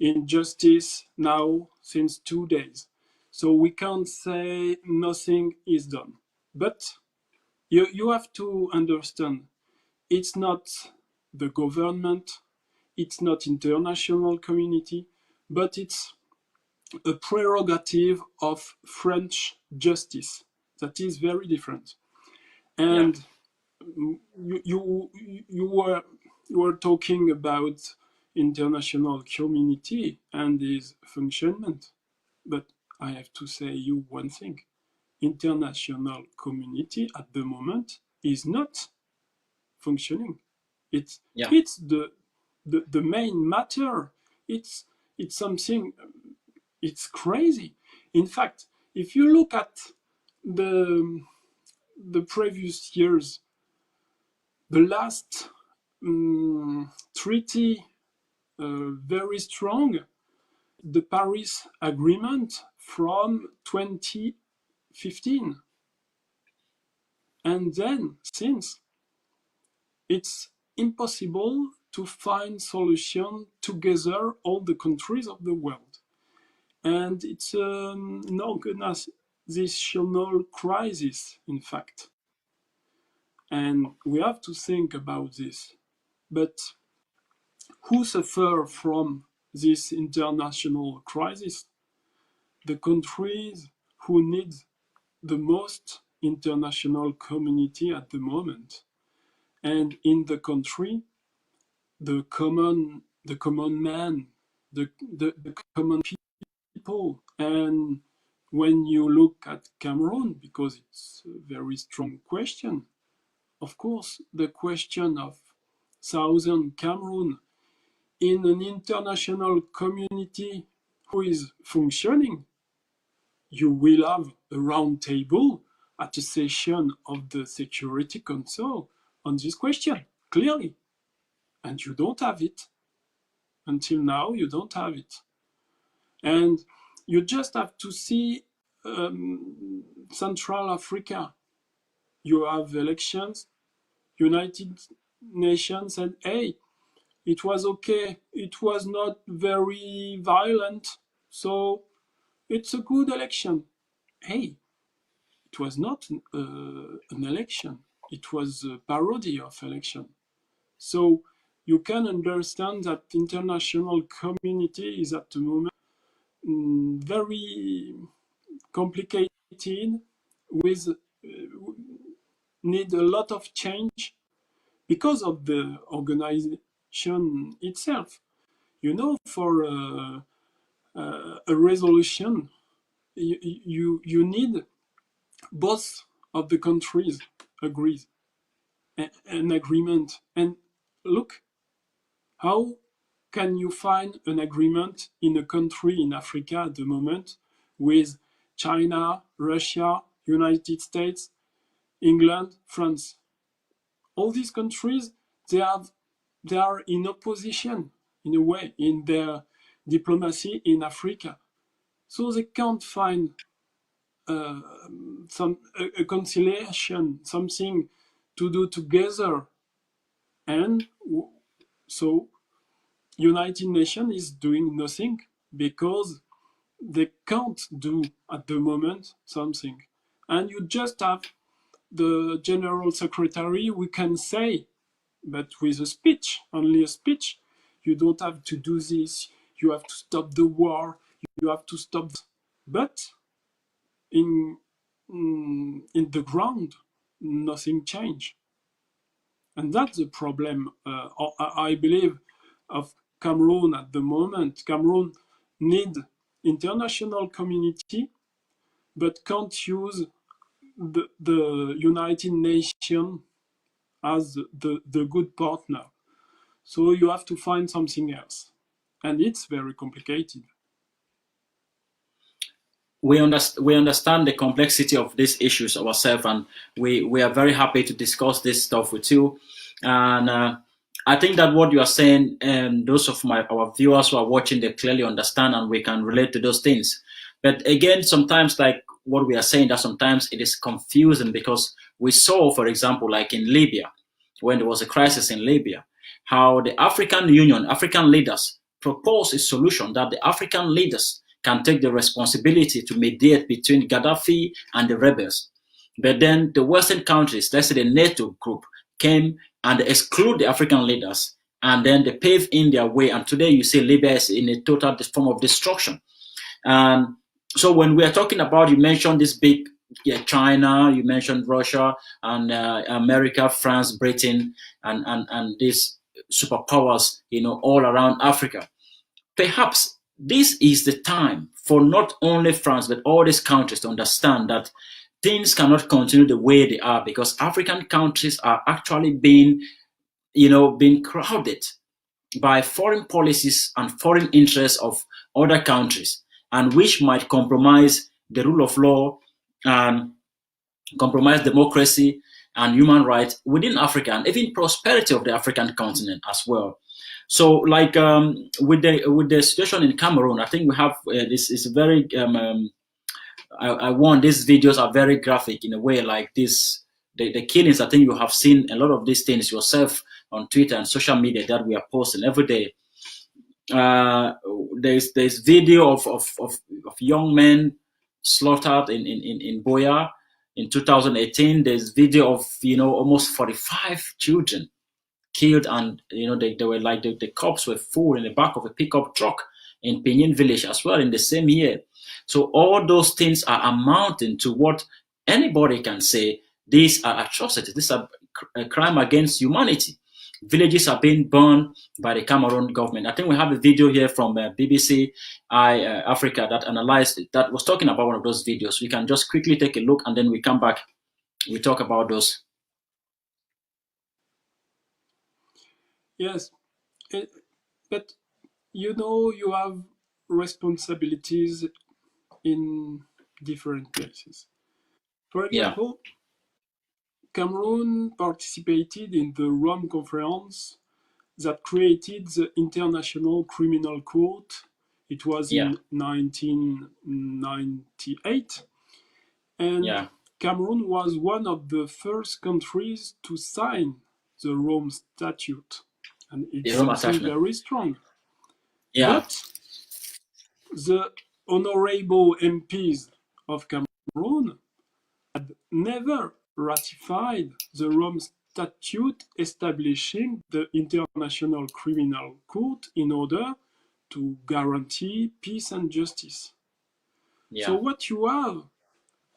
in justice now since 2 days. So we can't say nothing is done. But you have to understand, it's not the government, it's not international community, but it's a prerogative of French justice. That is very different. And you were talking about international community and its functionment, but I have to say you one thing: international community at the moment is not functioning. It's the main matter. It's something. It's crazy. In fact, if you look at the previous years, the last treaty, very strong, the Paris Agreement from 2015. And then, since, it's impossible to find solution together all the countries of the world. And it's an organizational crisis, in fact. And we have to think about this. But who suffer from this international crisis? The countries who need the most international community at the moment. And in the country, the common man, the common people. And when you look at Cameroon, because it's a very strong question, of course, the question of Southern Cameroon in an international community who is functioning, you will have a round table at a session of the Security Council on this question, clearly. And you don't have it. Until now, you don't have it. And you just have to see Central Africa. You have elections, United Nations said, hey, it was okay, it was not very violent, so it's a good election. Hey, it was not an election, it was a parody of election. So you can understand that international community is at the moment very complicated, with need a lot of change because of the organization itself. You know, for a resolution, you need both of the countries agrees, an agreement. And look, how can you find an agreement in a country in Africa at the moment with China, Russia, United States, England, France? All these countries, they are in opposition, in a way, in their diplomacy in Africa. So they can't find a conciliation, something to do together. And so United Nations is doing nothing because they can't do at the moment something. And you just have the General Secretary, we can say, but with a speech, only a speech. You don't have to do this, you have to stop the war, you have to stop. But in the ground, nothing changed. And that's the problem, I believe, of Cameroon at the moment. Cameroon needs international community, but can't use the United Nations as the good partner. So you have to find something else. And it's very complicated. We understand the complexity of these issues ourselves, and we are very happy to discuss this stuff with you. And I think that what you are saying, and those of our viewers who are watching, they clearly understand and we can relate to those things. But again, sometimes, like what we are saying, that sometimes it is confusing, because we saw, for example, like in Libya, when there was a crisis in Libya, how the African Union, African leaders proposed a solution that the African leaders can take the responsibility to mediate between Gaddafi and the rebels. But then the Western countries, let's say the NATO group, came and exclude the African leaders and then they pave in their way. And today you see Libya is in a total form of destruction. And so when we are talking about, you mentioned this big, China, you mentioned Russia and America, France, Britain, and these superpowers, all around Africa. Perhaps this is the time for not only France, but all these countries to understand that things cannot continue the way they are, because African countries are actually being crowded by foreign policies and foreign interests of other countries, and which might compromise the rule of law and compromise democracy and human rights within Africa, and even prosperity of the African continent as well. So, like with the situation in Cameroon, I think we have this is very. I want these videos are very graphic in a way, like this. The killings. I think you have seen a lot of these things yourself on Twitter and social media that we are posting every day. There's video of young men slaughtered in Boya in 2018. There's video of almost 45 children killed, and they were like the cops were full in the back of a pickup truck in Pinyin village as well in the same year. So all those things are amounting to what anybody can say. These are atrocities. These are a crime against humanity. Villages are being burned by the Cameroon government. I think we have a video here from BBC Africa that analyzed it, that was talking about one of those videos. We can just quickly take a look, and then we come back. We talk about those. Yes, but you have responsibilities in different places. For example, Cameroon participated in the Rome Conference that created the International Criminal Court. It was in 1998. And Cameroon was one of the first countries to sign the Rome Statute. And it's something very strong. But the honorable MPs of Cameroon had never ratified the Rome Statute establishing the International Criminal Court in order to guarantee peace and justice. So what you have,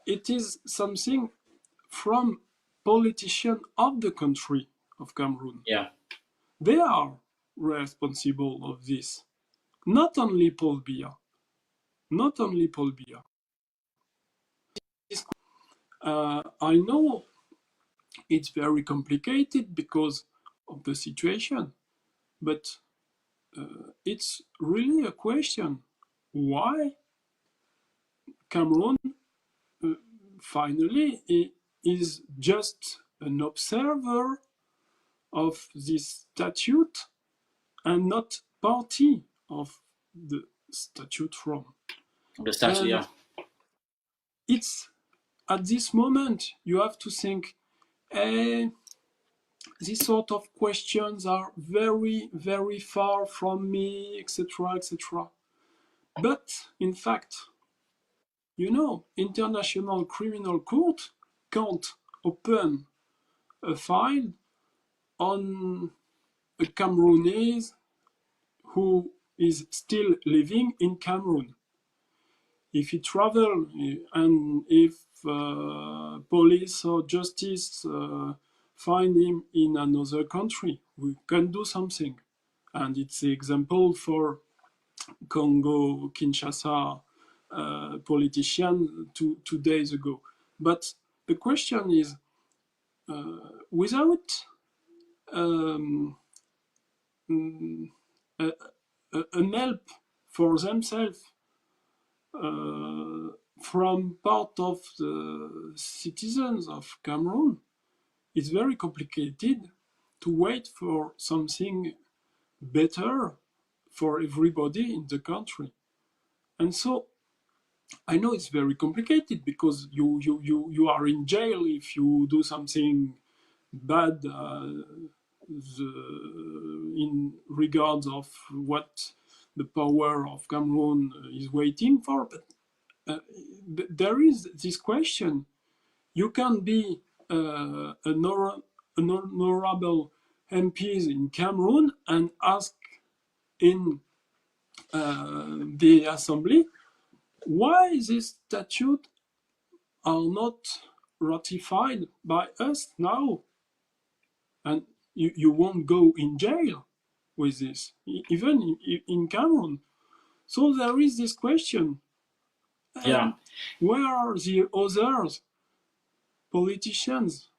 it is something from politicians of the country of Cameroon. They are responsible of this. Not only Paul Biya. Not only Paul Biya. I know it's very complicated because of the situation, but it's really a question. Why Cameroon finally is just an observer of this statute and not party of the statute from. The statute, It's at this moment you have to think, these sort of questions are very, very far from me, etc., etc. But in fact, International Criminal Court can't open a file on a Cameroonese who is still living in Cameroon. If he travels and if police or justice find him in another country, we can do something. And it's the example for Congo, Kinshasa politician 2 days ago. But the question is, without an help for themselves from part of the citizens of Cameroon, it's very complicated to wait for something better for everybody in the country. And so I know it's very complicated because you are in jail if you do something bad in regards of what the power of Cameroon is waiting for. But there is this question. You can be an honorable MPs in Cameroon and ask in the assembly why these statutes are not ratified by us now, and you won't go in jail with this, even in Cameroon. So there is this question. Yeah. Where are the other politicians?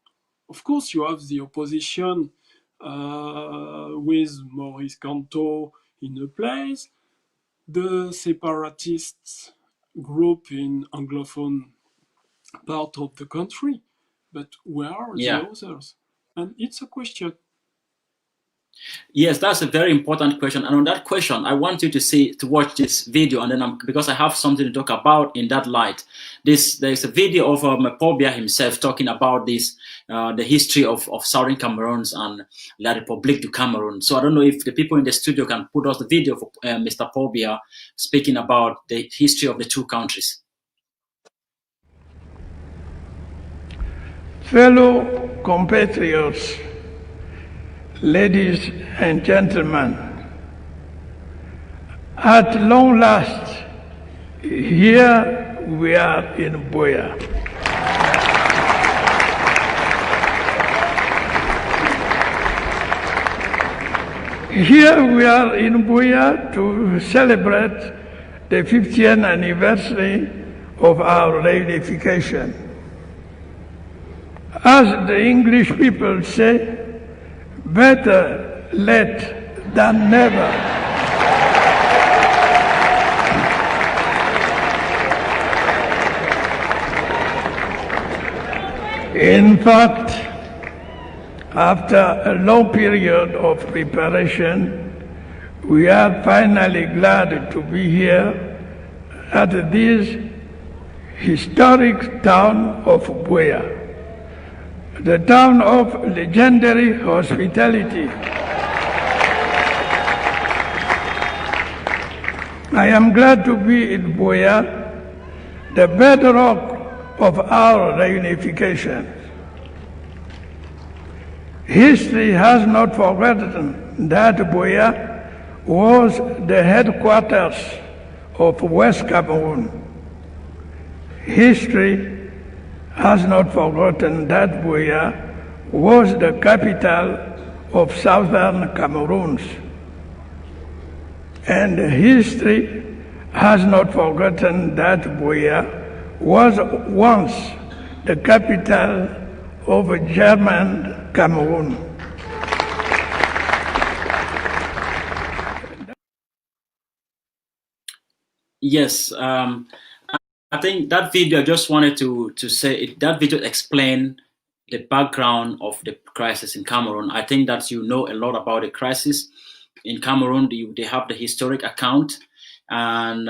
Of course, you have the opposition with Maurice Kamto in a place, the separatists group in Anglophone part of the country, but where are the others? And it's a question. Yes, that's a very important question. And on that question, I want you to watch this video, and then because I have something to talk about in that light. There's a video of Paul Biya himself talking about this, the history of Southern Cameroons and La République du Cameroun. So I don't know if the people in the studio can put us the video of Mr. Paul Biya speaking about the history of the two countries. Fellow compatriots, ladies and gentlemen, at long last, here we are in Buea. Here we are in Buea to celebrate the 50th anniversary of our reunification. As the English people say, better late than never. In fact, after a long period of preparation, we are finally glad to be here at this historic town of Buea, the town of legendary hospitality. I am glad to be in Buea, the bedrock of our reunification. History has not forgotten that Buea was the headquarters of West Cameroon. History has not forgotten that Buea was the capital of Southern Cameroon. And history has not forgotten that Buea was once the capital of German Cameroon. Yes, I think that video, I just wanted to say that video explained the background of the crisis in Cameroon. I think that you know a lot about the crisis in Cameroon. They have the historic account, and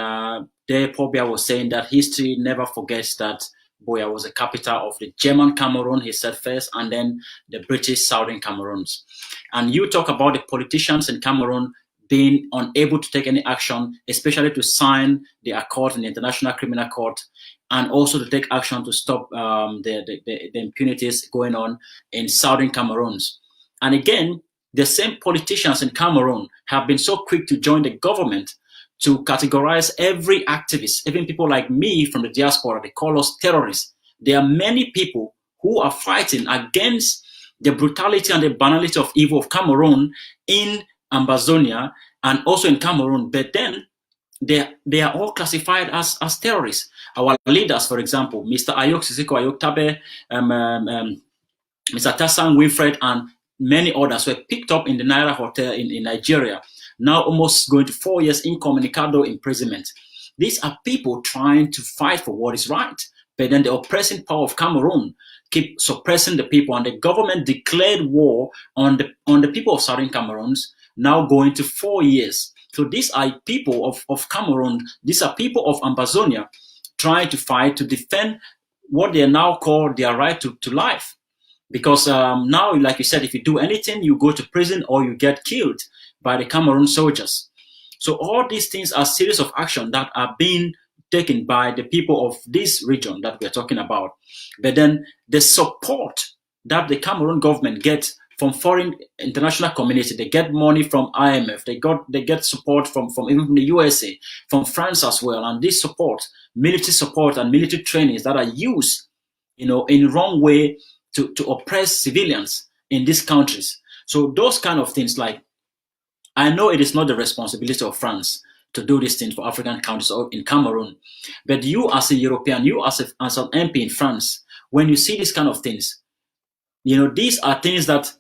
there Paul Biya was saying that history never forgets that Buea was the capital of the German Cameroon, he said first, and then the British Southern Cameroons. And you talk about the politicians in Cameroon being unable to take any action, especially to sign the accord in the International Criminal Court, and also to take action to stop the impunities going on in Southern Cameroons. And again, the same politicians in Cameroon have been so quick to join the government to categorize every activist, even people like me from the diaspora. They call us terrorists. There are many people who are fighting against the brutality and the banality of evil of Cameroon in Ambazonia and also in Cameroon, but then they are all classified as terrorists. Our leaders, for example, Mr. Ayok Sisiko Ayok Tabe, Mr. Tassan Winfred, and many others were picked up in the Naira Hotel in Nigeria, now almost going to 4 years incommunicado imprisonment. These are people trying to fight for what is right, but then the oppressing power of Cameroon keep suppressing the people, and the government declared war on the people of Southern Cameroons, now going to 4 years. So these are people of Cameroon, these are people of Ambazonia trying to fight to defend what they now call their right to life. Because now, like you said, if you do anything, you go to prison or you get killed by the Cameroon soldiers. So all these things are series of action that are being taken by the people of this region that we're talking about. But then the support that the Cameroon government gets from foreign international community. They get money from IMF. They get support from even from the USA, from France as well. And this military support and military trainings that are used, in wrong way to oppress civilians in these countries. So those kind of things, like, I know it is not the responsibility of France to do these things for African countries or in Cameroon, but you as a European, you as an MP in France, when you see these kind of things, these are things that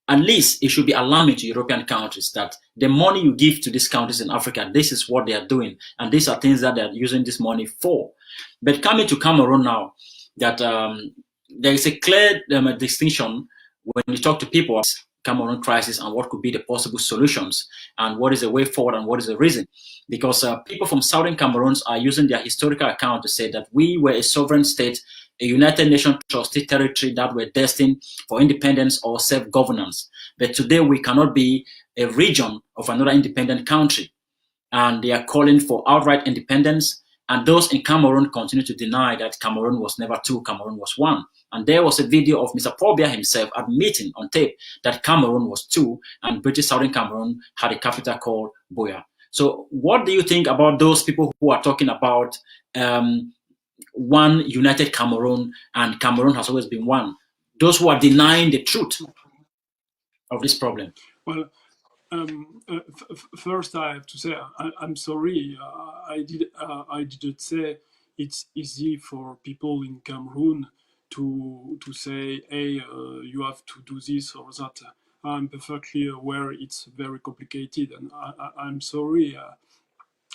at least it should be alarming to European countries, that the money you give to these countries in Africa, this is what they are doing, and these are things that they are using this money for. But coming to Cameroon now, that there is a clear distinction when you talk to people about Cameroon crisis and what could be the possible solutions and what is the way forward and what is the reason. Because people from southern Cameroons are using their historical account to say that we were a sovereign state, a United Nations trustee territory that were destined for independence or self-governance. But today we cannot be a region of another independent country. And they are calling for outright independence. And those in Cameroon continue to deny that Cameroon was never two, Cameroon was one. And there was a video of Mr. Paul Biya himself admitting on tape that Cameroon was two and British Southern Cameroon had a capital called Buea. So what do you think about those people who are talking about one united Cameroon and Cameroon has always been one? Those who are denying the truth of this problem. Well, first I have to say I'm sorry. I didn't say it's easy for people in Cameroon to say, hey, you have to do this or that. I'm perfectly aware it's very complicated, and I'm sorry.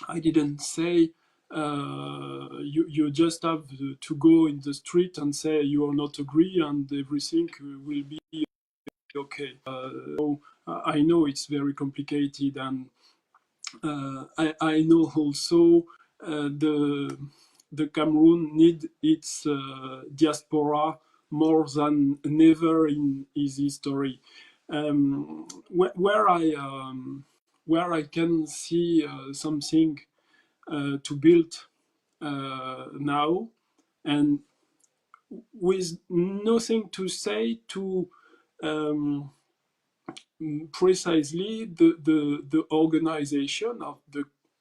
I didn't say you just have to go in the street and say you are not agree and everything will be okay. So I know it's very complicated, and I know also the Cameroon need its diaspora more than ever in its history. Where I can see something to build now, and with nothing to say to precisely the organization of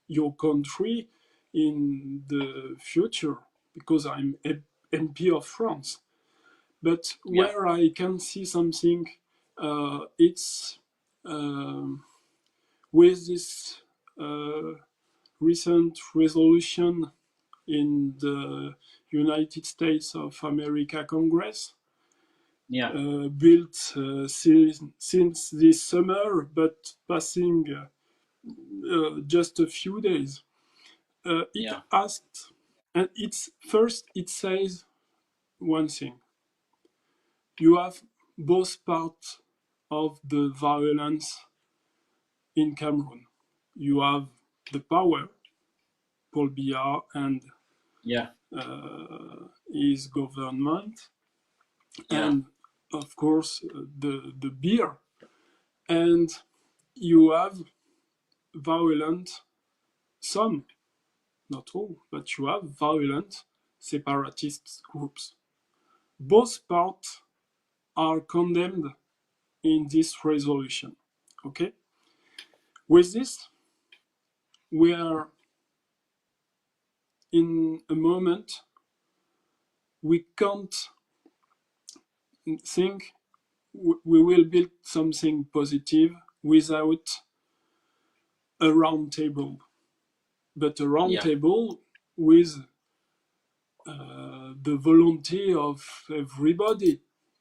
your country in the future, because I'm MP of France. But where I can see something, it's with this recent resolution in the United States of America Congress, built since this summer, but passing just a few days. It asked, and it says one thing. You have both parts of the violence in Cameroon. You have the power, Paul Biya and his government, and of course the beer, and you have violent, some, not all, but you have violent separatist groups. Both parts are condemned in this resolution. Okay? With this, we are in a moment we can't think we will build something positive without a round table, but a round table with the volunteer of everybody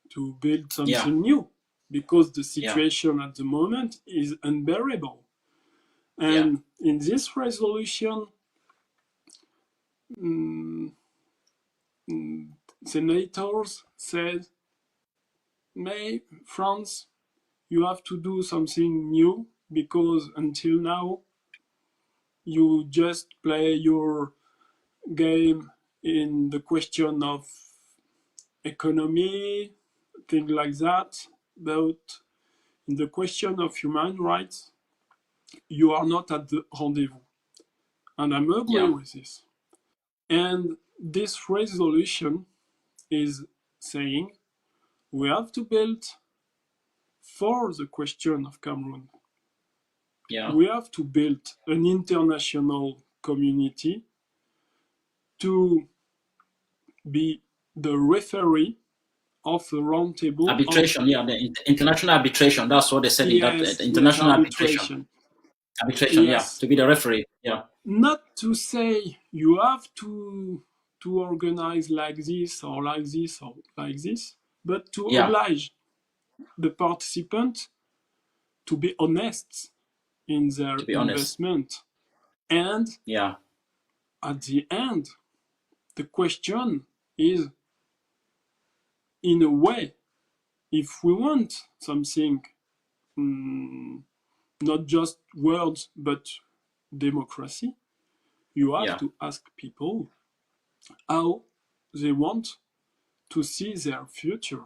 to build something new, because the situation at the moment is unbearable. And in this resolution, senators said, "May France, you have to do something new, because until now you just play your game in the question of economy, things like that, but in the question of human rights, you are not at the rendezvous." And I'm agree with this. And this resolution is saying we have to build for the question of Cameroon, Yeah. we have to build an international community to be the referee of the roundtable. Arbitration, yeah, the international arbitration. That's what they said in that international arbitration. Arbitration, yes. Yeah, to be the referee, yeah. Not to say you have to organize like this or like this or like this, but to oblige the participant to be honest in their investment. And at the end, the question is, in a way, if we want something, not just words, but democracy, you have to ask people how they want to see their future.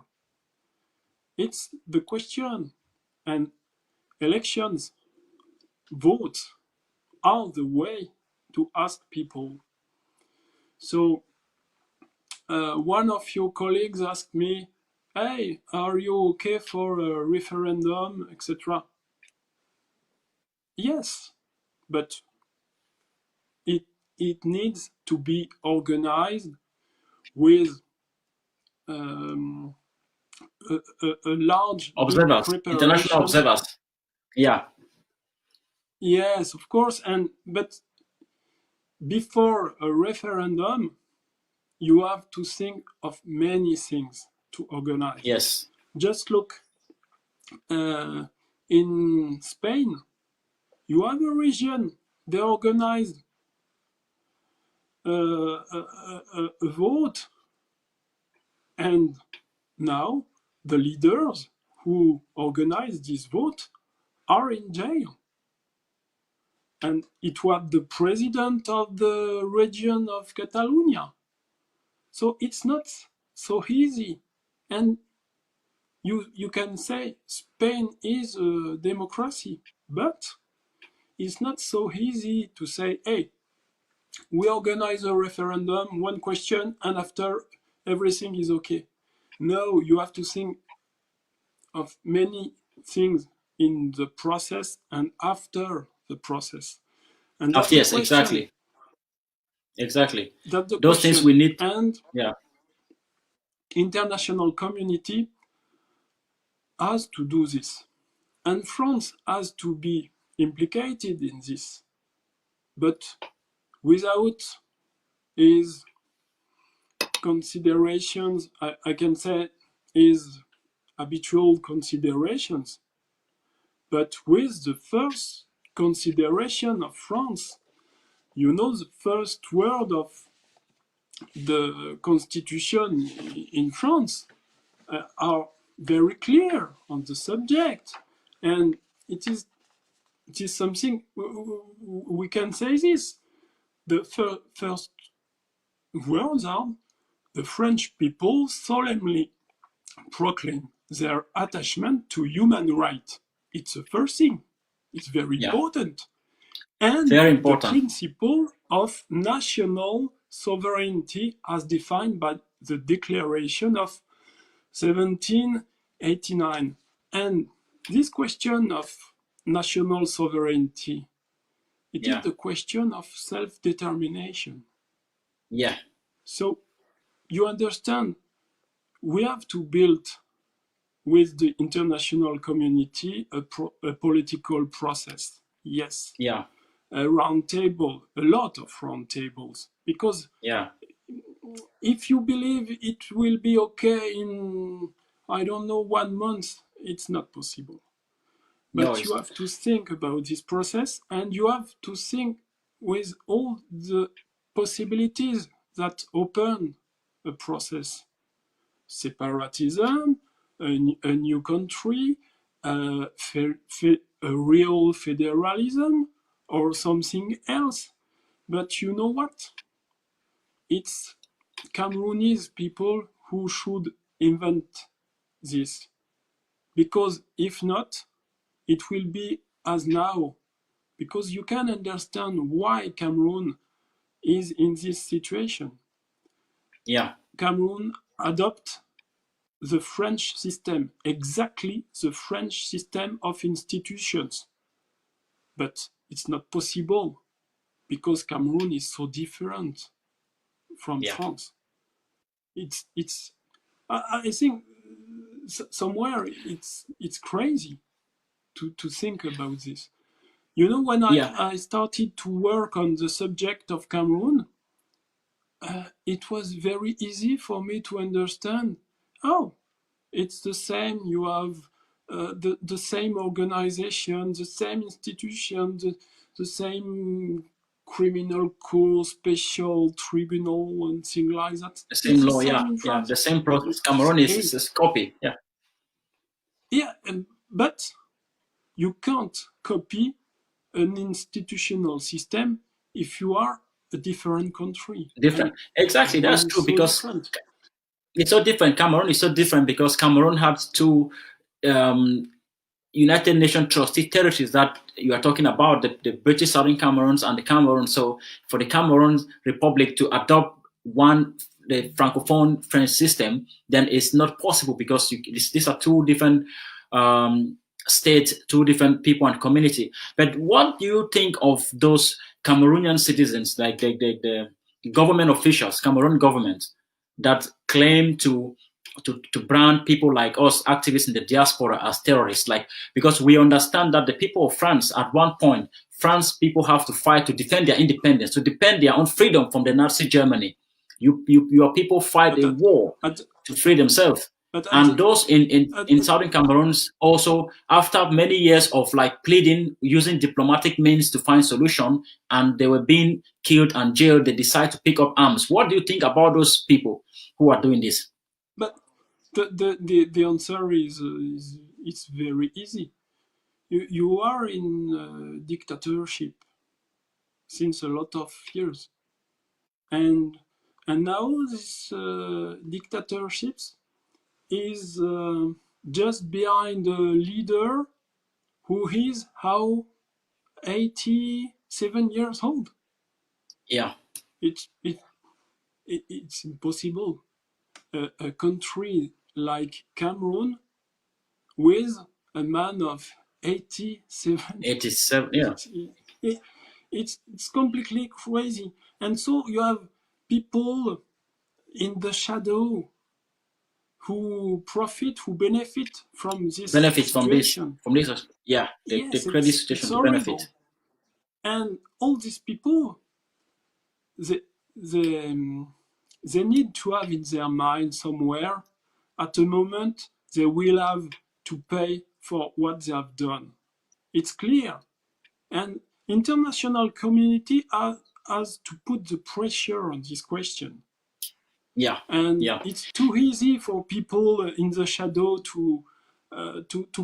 It's the question. And elections, votes, are the way to ask people. So one of your colleagues asked me, hey, are you okay for a referendum, etc.? Yes, but it needs to be organized with a large observers, international observers. Yeah. Yes, of course. But before a referendum, you have to think of many things to organize. Yes. Just look in Spain. You have a region. They organized a vote, and now the leaders who organized this vote are in jail. And it was the president of the region of Catalonia. So it's not so easy. And you can say Spain is a democracy, but it's not so easy to say, hey, we organize a referendum, one question, and after everything is okay. No, you have to think of many things in the process and after the process. And that's yes, the question. Exactly. That's the Those question. things we need. And international community has to do this. And France has to be implicated in this. But without his considerations, I can say his habitual considerations, but with the first consideration of France, you know, the first word of the constitution in France are very clear on the subject, and it is something we can say this. The first words are, the French people solemnly proclaim their attachment to human rights. It's the first thing. It's very important. And the principle of national sovereignty as defined by the Declaration of 1789. And this question of national sovereignty, it is the question of self-determination. Yeah. So you understand, we have to build with the international community a political process. Yes. Yeah. A round table, a lot of round tables, because if you believe it will be okay in, I don't know, 1 month, it's not possible. But you have to think about this process, and you have to think with all the possibilities that open a process. Separatism, a new country, a real federalism, or something else. But you know what? It's Cameroonese people who should invent this. Because if not, it will be as now. Because you can understand why Cameroon is in this situation. Yeah. Cameroon adopt the French system, exactly the French system of institutions. But it's not possible because Cameroon is so different from France. I think somewhere it's crazy to think about this. You know, when I started to work on the subject of Cameroon, it was very easy for me to understand, oh, it's the same, you have the same organization, the same institution, the same criminal court, special tribunal, and things like that. The same law, the same process. Cameroon is a copy, but you can't copy an institutional system if you are a different country. Different, exactly. That's true, because it's so different. Cameroon is so different because Cameroon has two United Nations trustee territories that you are talking about, the British Southern Cameroons and the Cameroon. So for the Cameroon Republic to adopt the Francophone French system, then it's not possible, because these are two different states, two different people and community. But what do you think of those Cameroonian citizens, like the government officials, Cameroon government, that claim to brand people like us, activists in the diaspora, as terrorists? Like, because we understand that the people of France, at one point, France people have to fight to defend their independence, to defend their own freedom from the Nazi Germany. Your people fight a war to free themselves. And those in Southern Cameroon also, after many years of like pleading, using diplomatic means to find solution, and they were being killed and jailed, they decide to pick up arms. What do you think about those people who are doing this? But the answer is it's very easy. You are in dictatorship since a lot of years, and now this dictatorships is just behind a leader who is 87 years old. Yeah, it's impossible. A country like Cameroon with a man of 87. 87, yeah. It's completely crazy. And so you have people in the shadow who benefit from this situation. From this, yeah, the credit situation, the benefit. And all these people, they need to have in their mind somewhere, at a moment, they will have to pay for what they have done. It's clear. And international community has to put the pressure on this question. Yeah. And it's too easy for people in the shadow to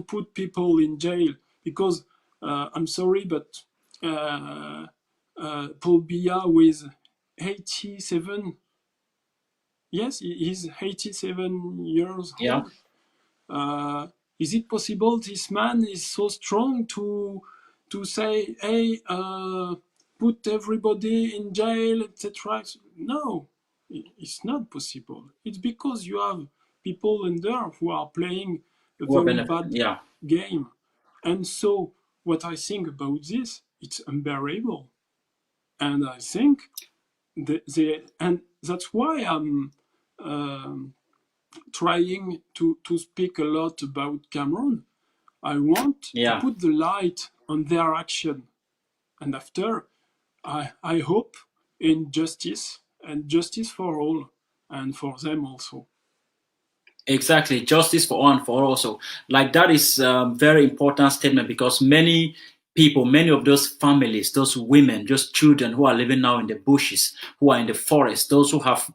put people in jail, because I'm sorry, but Paul Biya with 87, yes, he's 87 years old. Is it possible this man is so strong to say, hey, put everybody in jail, etc.? No, it's not possible. It's because you have people in there who are playing a very bad game. And so what I think about this, it's unbearable. And I think and that's why I'm trying to speak a lot about Cameroon. I want to put the light on their action. And after, I hope in justice, and justice for all, and for them also. Exactly, justice for all and for all also. Like, that is a very important statement, because many people, many of those families, those women, those children who are living now in the bushes, who are in the forest, those who have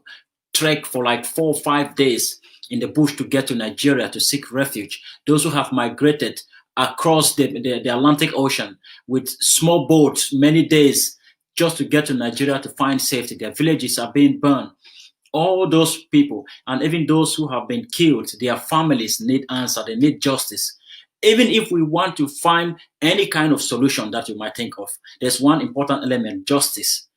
trekked for like 4 or 5 days in the bush to get to Nigeria to seek refuge, those who have migrated across the Atlantic Ocean with small boats many days just to get to Nigeria to find safety. Their villages are being burned. All those people, and even those who have been killed, their families need answer, they need justice. Even if we want to find any kind of solution that you might think of, there's one important element: justice.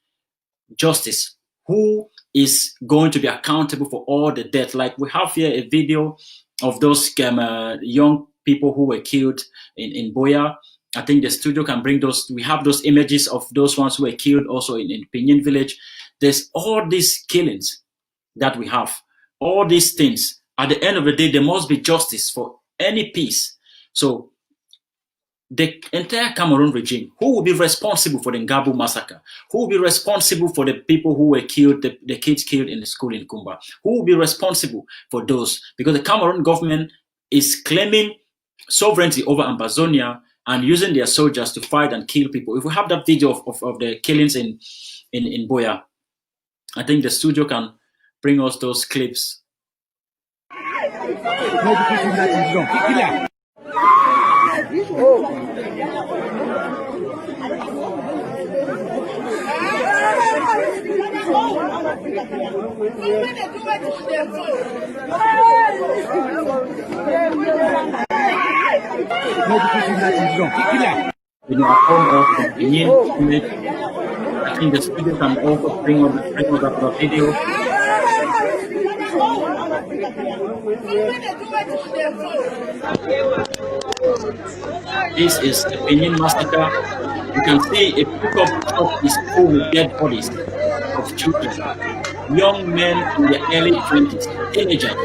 Justice. Who is going to be accountable for all the death. Like we have here a video of those young people who were killed in Boya. I think the studio can bring those. We have those images of those ones who were killed also in Pinyin village. There's all these killings that we have. All these things. At the end of the day, there must be justice for any peace. So the entire Cameroon regime, who will be responsible for the Ngabu massacre? Who will be responsible for the people who were killed, the kids killed in the school in Kumba? Who will be responsible for those? Because the Cameroon government is claiming sovereignty over Ambazonia and using their soldiers to fight and kill people. If we have that video of the killings in Boya, I think the studio can bring us those clips. I think the studio can also bring up the video. This is the Pinyin massacre. You can see a pickup truck is full with dead bodies of children, young men in their early 20s, teenagers,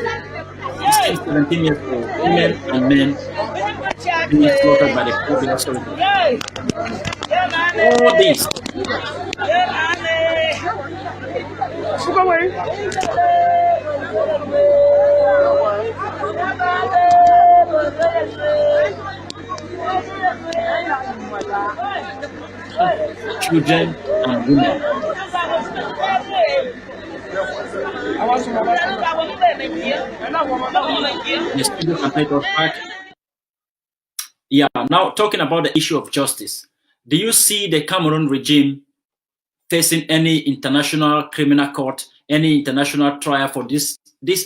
16, 17 years old, women and men being slaughtered by the popular soldiers. All this. Children and women. The studio can take us back. Yeah, now talking about the issue of justice. Do you see the Cameroon regime facing any international criminal court, any international trial for this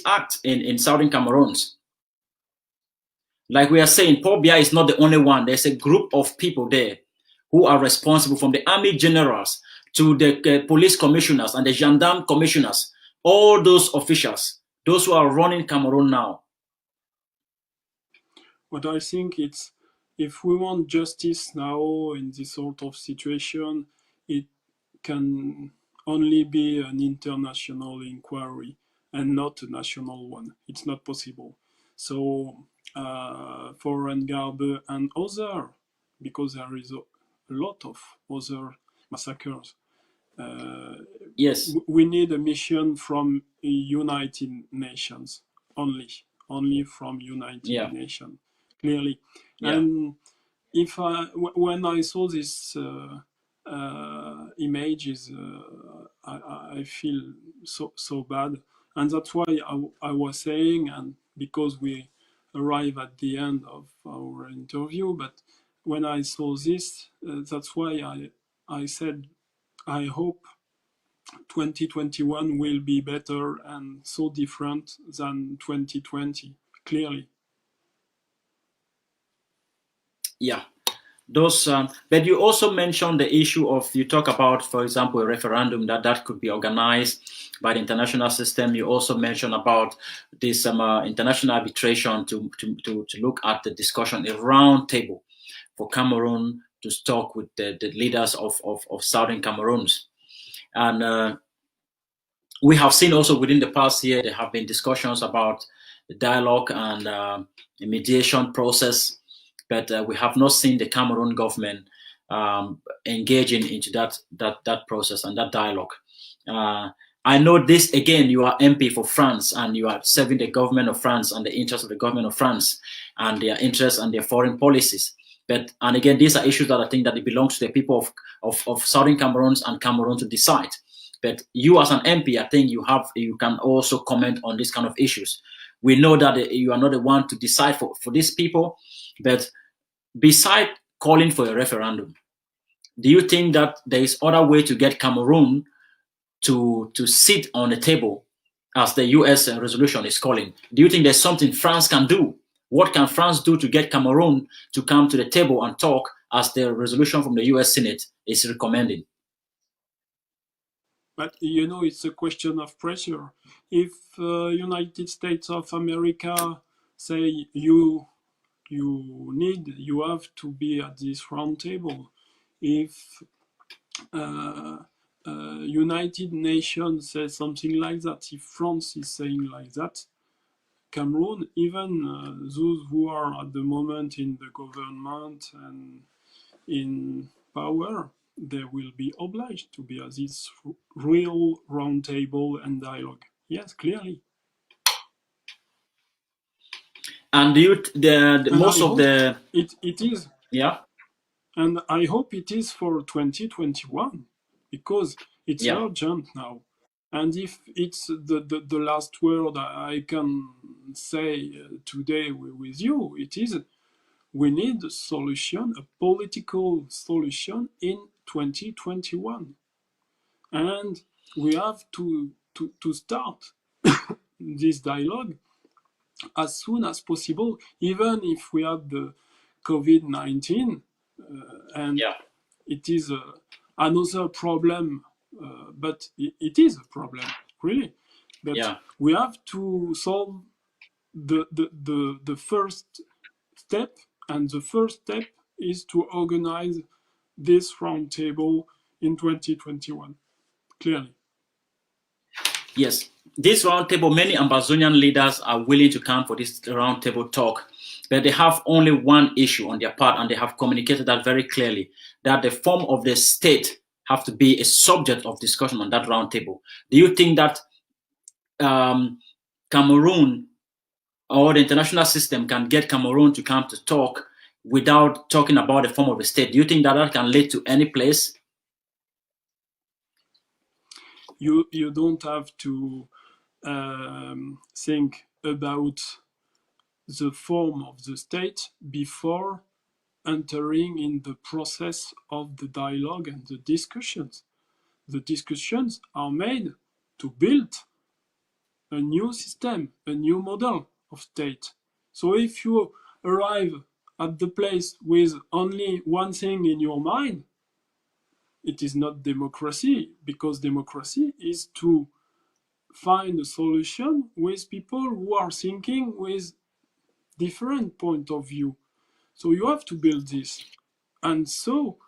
act in southern Cameroons? Like we are saying, Paul Biya is not the only one. There's a group of people there who are responsible, from the army generals to the police commissioners and the gendarme commissioners, all those officials, those who are running Cameroon now. But I think it's, if we want justice now in this sort of situation, it can only be an international inquiry and not a national one. It's not possible. So for Ngarbe and other, because there is a lot of other massacres, yes, we need a mission from United Nations only from United Nations, clearly. And if when I saw this images, I feel so bad, and that's why I was saying, and because we arrive at the end of our interview, but when I saw this, that's why I said I hope 2021 will be better and so different than 2020, clearly. Yeah, those. But you also mentioned the issue of, you talk about, for example, a referendum that could be organized by the international system. You also mentioned about this international arbitration to look at the discussion, a round table for Cameroon to talk with the leaders of southern Cameroons. And we have seen also within the past year, there have been discussions about the dialogue and the mediation process, but we have not seen the Cameroon government engaging into that process and that dialogue. I know this, again, you are MP for France and you are serving the government of France and the interests of the government of France and their interests and their foreign policies. But, and again, these are issues that I think that it belongs to the people of southern Cameroon and Cameroon to decide. But you as an MP, I think you can also comment on these kind of issues. We know that you are not the one to decide for these people, but beside calling for a referendum, do you think that there is other way to get Cameroon to sit on the table as the US resolution is calling? Do you think there's something France can do? What can France do to get Cameroon to come to the table and talk as the resolution from the US Senate is recommending? But you know, it's a question of pressure. If United States of America say you have to be at this round table, if United Nations says something like that, if France is saying like that, Cameroon, even those who are at the moment in the government and in power, they will be obliged to be at this real roundtable and dialogue. Yes, clearly. And do you the And most I of hope the it is. yeah And I hope it is for 2021 because it's yeah urgent now. And if it's the last word I can say today with you, it is we need a solution, a political solution in 2021. And we have to start this dialogue as soon as possible, even if we have the COVID-19 and yeah it is another problem, but it is a problem, really. But yeah we have to solve the first step, and the first step is to organize this roundtable in 2021, clearly. Yes, this roundtable, many Amazonian leaders are willing to come for this roundtable talk, but they have only one issue on their part, and they have communicated that very clearly, that the form of the state have to be a subject of discussion on that roundtable. Do you think that Cameroon or the international system can get Cameroon to come to talk without talking about the form of the state? Do you think that that can lead to any place? You don't have to think about the form of the state before entering in the process of the dialogue and the discussions. The discussions are made to build a new system, a new model of state. So if you arrive at the place with only one thing in your mind, it is not democracy, because democracy is to find a solution with people who are thinking with different point of view. So you have to build this. And so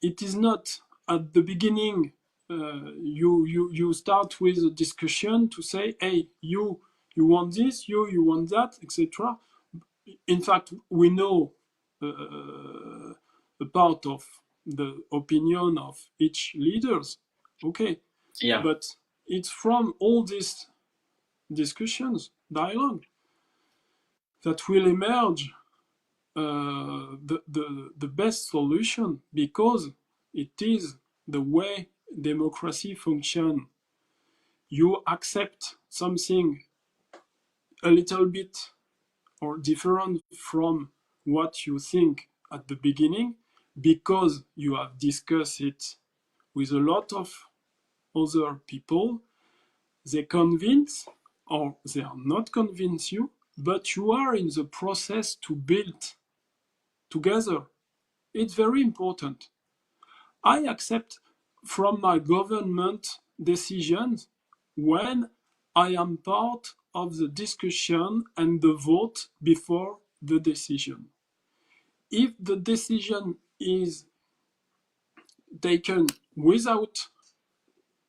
it is not at the beginning you start with a discussion to say, hey, you want this, you want that, etc. In fact, we know a part of the opinion of each leaders. Okay, Yeah, but it's from all these discussions, dialogue, that will emerge the best solution, because it is the way democracy functions. You accept something a little bit or different from what you think at the beginning, because you have discussed it with a lot of other people. They convince or they are not convince you, but you are in the process to build together. It's very important. I accept from my government decisions when I am part of the discussion and the vote before the decision. If the decision is taken without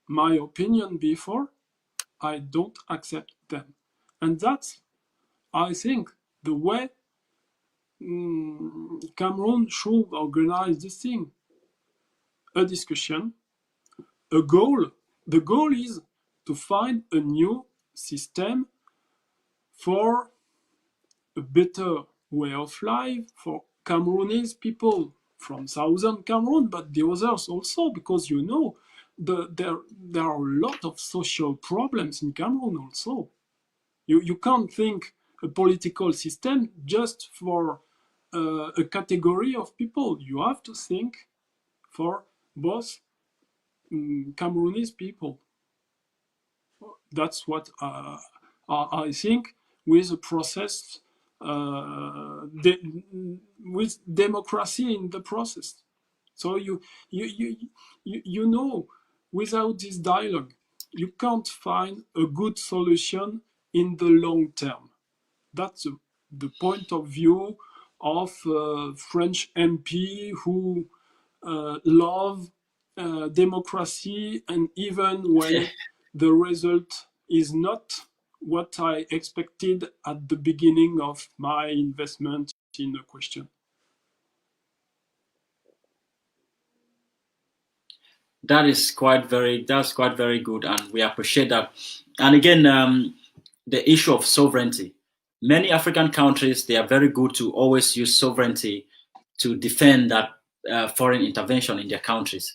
my opinion before, I don't accept them. And that's, I think, the way Cameroon should organize this thing. A discussion, a goal. The goal is to find a new system for a better way of life for Cameroonese people from southern Cameroon, but the others also, because you know there are a lot of social problems in Cameroon also. You can't think a political system just for a category of people. You have to think for both Cameroonese people. That's what I think with the process, with democracy in the process. So you know without this dialogue, you can't find a good solution in the long term. That's the point of view of French MP who love democracy, and even when the result is not what I expected at the beginning of my investment in a question. That's quite very good, and we appreciate that. And again, the issue of sovereignty. Many African countries, they are very good to always use sovereignty to defend that foreign intervention in their countries.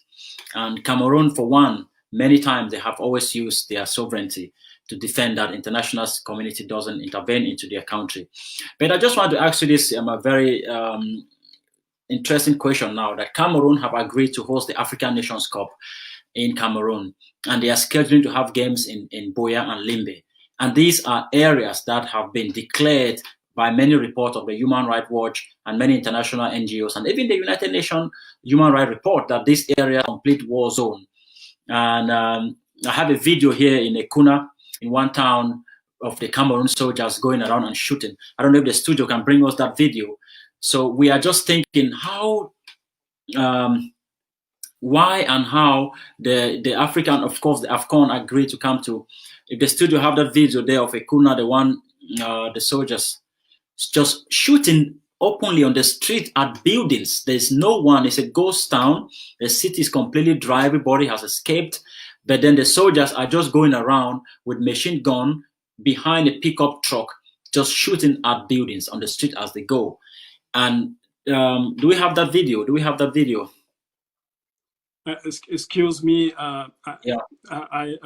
And Cameroon, for one, many times they have always used their sovereignty to defend that international community doesn't intervene into their country. But I just want to ask you this a very interesting question now, that Cameroon have agreed to host the African Nations Cup in Cameroon, and they are scheduling to have games in Boya and Limbe. And these are areas that have been declared by many reports of the Human Rights Watch and many international NGOs, and even the United Nations Human Rights Report, that this area is a complete war zone. And I have a video here in Ekuna, in one town, of the Cameroon soldiers going around and shooting. I don't know if the studio can bring us that video. So we are just thinking how, why and how the African, of course, the AFCON agreed to come to. If the studio have that video there of Ekuna, the one, the soldiers just shooting openly on the street at buildings. There's no one. It's a ghost town. The city is completely dry. Everybody has escaped. But then the soldiers are just going around with machine gun behind a pickup truck, just shooting at buildings on the street as they go. And do we have that video? Do we have that video? Excuse me. Yeah. I'm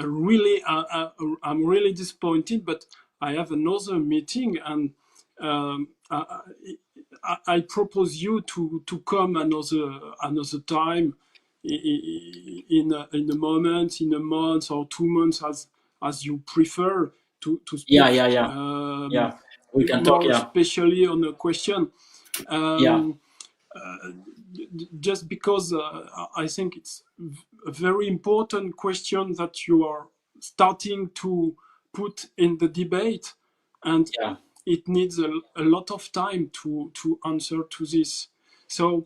really disappointed, but I have another meeting, and I propose you to come another time, in a moment, in a month or 2 months, as you prefer, to speak. Yeah. We can more talk. Yeah. especially on a question. Just because I think it's a very important question that you are starting to put in the debate, and it needs a lot of time to answer to this. So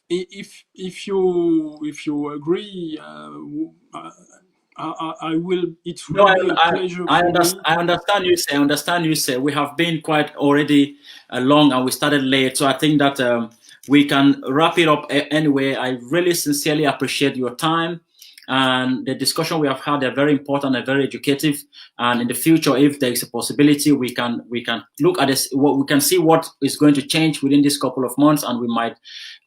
if you agree, I will. It will be a pleasure for me. I understand you say. We have been quite already long, and we started late. So I think that we can wrap it up anyway. I really sincerely appreciate your time, and the discussion we have had are very important and very educative. And in the future, if there is a possibility, we can look at this. We can see what is going to change within this couple of months, and we might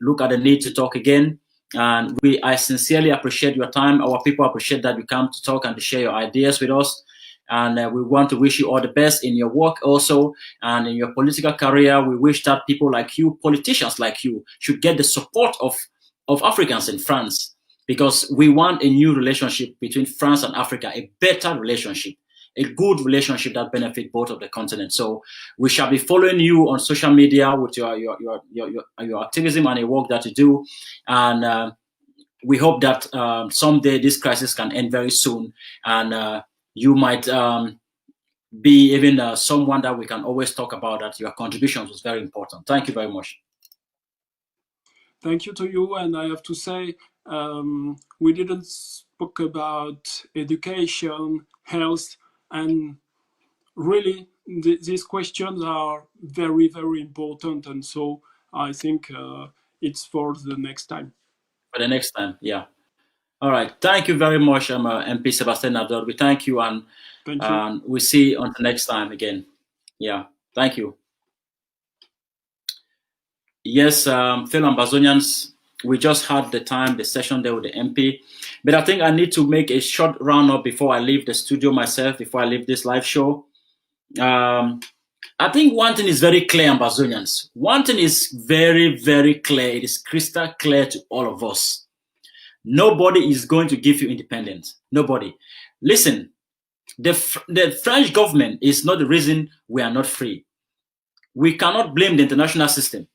look at the need to talk again. And I sincerely appreciate your time. Our people appreciate that you come to talk and to share your ideas with us. And we want to wish you all the best in your work also, and in your political career. We wish that people like you, politicians like you, should get the support of Africans in France, because we want a new relationship between France and Africa, a better relationship, a good relationship that benefits both of the continents. So we shall be following you on social media with your activism and your work that you do. And we hope that someday this crisis can end very soon. And you might be even someone that we can always talk about, that your contributions was very important. Thank you very much. Thank you to you. And I have to say, we didn't speak about education, health, and really these questions are very, very important. And so I think it's for the next time. For the next time, yeah. All right. Thank you very much, MP Sabastien Nadot. We thank you, and we see you until next time again. Yeah. Thank you. Yes, fellow Ambazonians, we just had the session there with the MP. But I think I need to make a short roundup before I leave the studio myself, before I leave this live show. I think one thing is very clear, Ambazonians. One thing is very, very clear. It is crystal clear to all of us. Nobody is going to give you independence. Nobody. Listen, the French government is not the reason we are not free. We cannot blame the international system.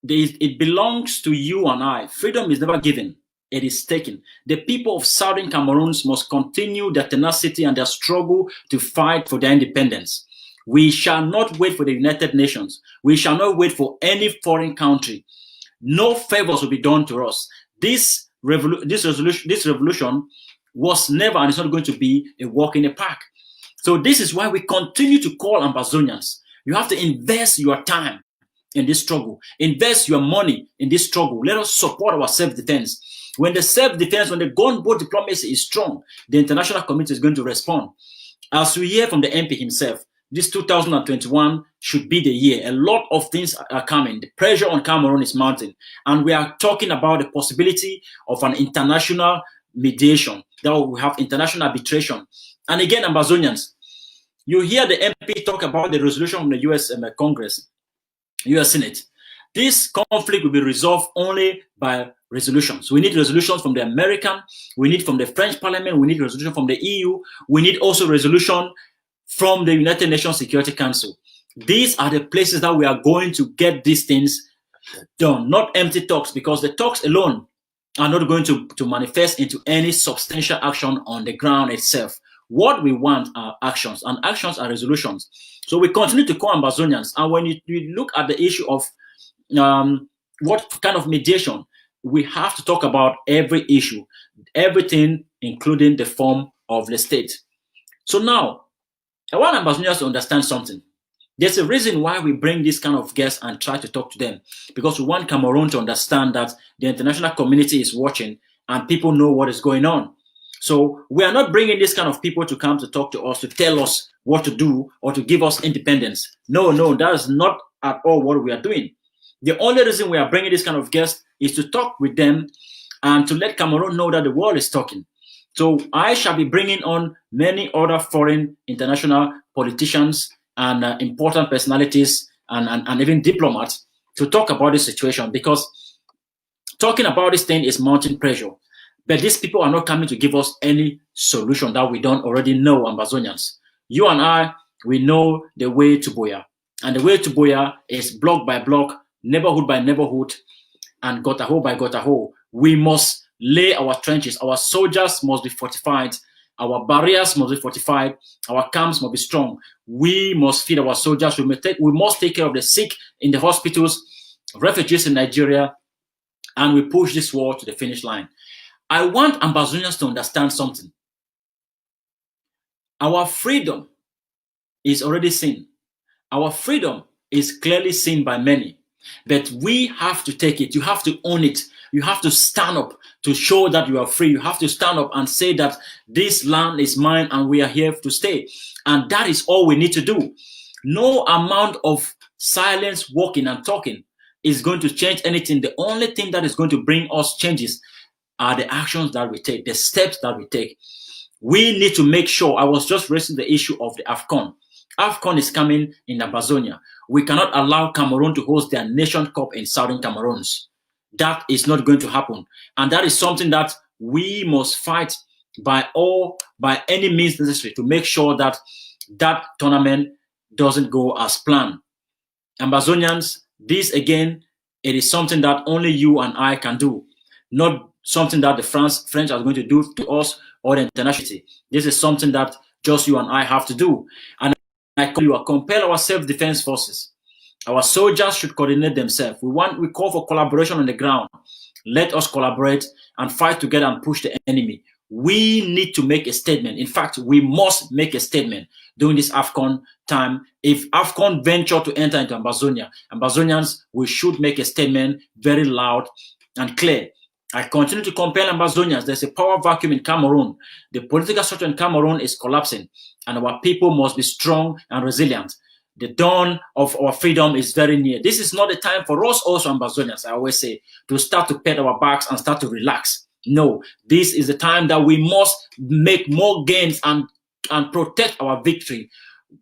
It belongs to you and I. Freedom is never given. it is taken. The people of Southern Cameroon must continue their tenacity and their struggle to fight for their independence. We shall not wait for the United Nations. We shall not wait for any foreign country. No favors will be done to us. This revolution was never and is not going to be a walk in the park. So this is why we continue to call Ambazonians. You have to invest your time in this struggle. Invest your money in this struggle. Let us support our self-defense. When the self-defense, when the gunboat diplomacy is strong, the international community is going to respond. As we hear from the MP himself, this 2021 should be the year. A lot of things are coming. The pressure on Cameroon is mounting. And we are talking about the possibility of an international mediation. That we have international arbitration. And again, Ambazonians, you hear the MP talk about the resolution from the US Congress, US Senate. This conflict will be resolved only by resolutions. We need resolutions from the American, we need from the French Parliament, we need resolution from the EU, we need also resolution from the United Nations Security Council. These are the places that we are going to get these things done, not empty talks, because the talks alone are not going to manifest into any substantial action on the ground itself. What we want are actions, and actions are resolutions. So we continue to call Ambazonians, and when you look at the issue of what kind of mediation, we have to talk about every issue, everything, including the form of the state. So now, I want Ambazonians to understand something. There's a reason why we bring this kind of guests and try to talk to them, because we want Cameroon to understand that the international community is watching and people know what is going on. So we are not bringing this kind of people to come to talk to us, to tell us what to do or to give us independence. No, that is not at all what we are doing. The only reason we are bringing this kind of guests is to talk with them and to let Cameroon know that the world is talking. So I shall be bringing on many other foreign international politicians and important personalities and even diplomats to talk about this situation, because talking about this thing is mounting pressure. But these people are not coming to give us any solution that we don't already know, Ambazonians. You and I, we know the way to Boya. And the way to Boya is block by block, neighborhood by neighborhood, and Gotaho by Gotaho. We must lay our trenches. Our soldiers must be fortified. Our barriers must be fortified. Our camps must be strong. We must feed our soldiers. We must take care of the sick in the hospitals, refugees in Nigeria, and we push this war to the finish line. I want Ambazonians to understand something. Our freedom is already seen. Our freedom is clearly seen by many, but we have to take it. You have to own it. You have to stand up to show that you are free. You have to stand up and say that this land is mine and we are here to stay. And that is all we need to do. No amount of silence, walking and talking is going to change anything. The only thing that is going to bring us changes are the actions that we take, the steps that we take. We need to make sure. I was just raising the issue of the AFCON. AFCON is coming in Ambazonia. We cannot allow Cameroon to host their Nation Cup in Southern Cameroon. That is not going to happen. And that is something that we must fight by any means necessary to make sure that that tournament doesn't go as planned. Ambazonians, this again, it is something that only you and I can do, not something that the French are going to do to us or the international. This is something that just you and I have to do. And I call you, compel our self-defense forces. Our soldiers should coordinate themselves. We call for collaboration on the ground. Let us collaborate and fight together and push the enemy. We need to make a statement. In fact, we must make a statement during this AFCON time. If AFCON venture to enter into Ambazonia, Ambazonians, we should make a statement very loud and clear. I continue to compel Ambazonians. There's a power vacuum in Cameroon. The political structure in Cameroon is collapsing, and our people must be strong and resilient. The dawn of our freedom is very near. This is not the time for us also, Ambazonians, I always say, to start to pat our backs and start to relax. No, this is the time that we must make more gains and protect our victory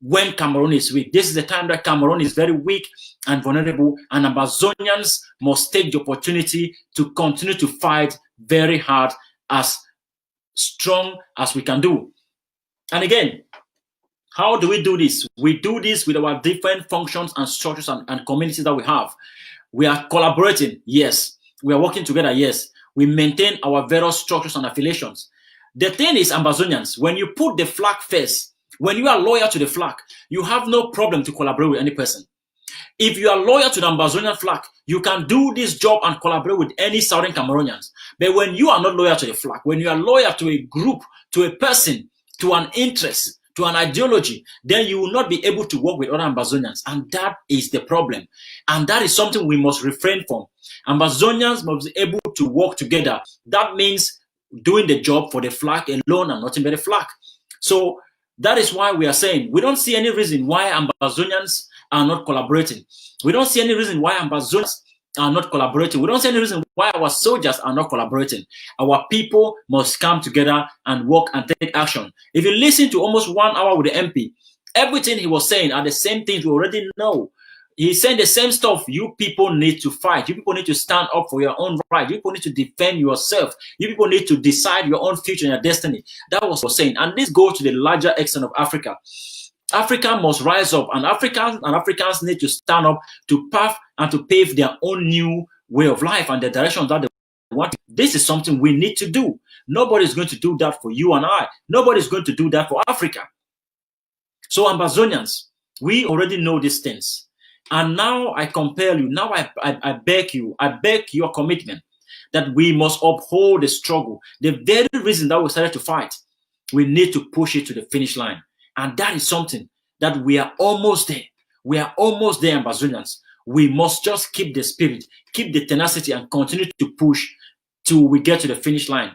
when Cameroon is weak. This is the time that Cameroon is very weak and vulnerable, and Ambazonians must take the opportunity to continue to fight very hard, as strong as we can do. And again, how do we do this? We do this with our different functions and structures and communities that we have. We are collaborating, yes. We are working together, yes. We maintain our various structures and affiliations. The thing is, Amazonians, when you put the flag first, when you are loyal to the flag, you have no problem to collaborate with any person. If you are loyal to the Amazonian flag, you can do this job and collaborate with any Southern Cameroonians. But when you are not loyal to the flag, when you are loyal to a group, to a person, to an interest, to an ideology, then you will not be able to work with other Amazonians. And that is the problem. And that is something we must refrain from. Amazonians must be able to work together. That means doing the job for the flag alone and nothing but the flag. So that is why we are saying we don't see any reason why Amazonians are not collaborating. We don't see any reason why Amazonians are not collaborating. We don't see any reason why our soldiers are not collaborating. Our people must come together and work and take action. If you listen to almost 1 hour with the MP, everything he was saying are the same things we already know. He's saying the same stuff. You people need to fight. You people need to stand up for your own right. You people need to defend yourself. You people need to decide your own future and your destiny. That was what he was saying. And this goes to the larger extent of Africa. Africa must rise up, and Africans need to stand up to path and to pave their own new way of life and the direction that they want. This is something we need to do. Nobody is going to do that for you and I. Nobody is going to do that for Africa. So Amazonians, we already know these things. And now I compel you, now I beg you, I beg your commitment that we must uphold the struggle. The very reason that we started to fight, we need to push it to the finish line. And that is something that we are almost there. We are almost there, Amazonians. We must just keep the spirit, keep the tenacity, and continue to push till we get to the finish line.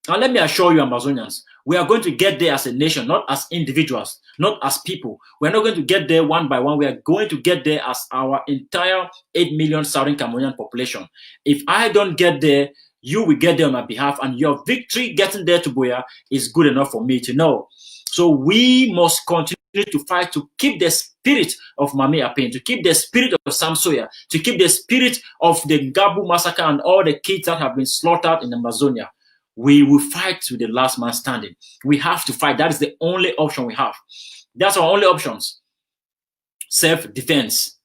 And let me assure you, Amazonians, we are going to get there as a nation, not as individuals, not as people. We're not going to get there one by one. We are going to get there as our entire 8 million Southern Cameroonian population. If I don't get there, you will get there on my behalf, and your victory getting there to Buea is good enough for me to know. So we must continue to fight to keep the spirit of Mami Apin, to keep the spirit of Sam Sawyer, to keep the spirit of the Gabu massacre and all the kids that have been slaughtered in Amazonia. We will fight to the last man standing. We have to fight. That is the only option we have. That's our only options. Self-defense.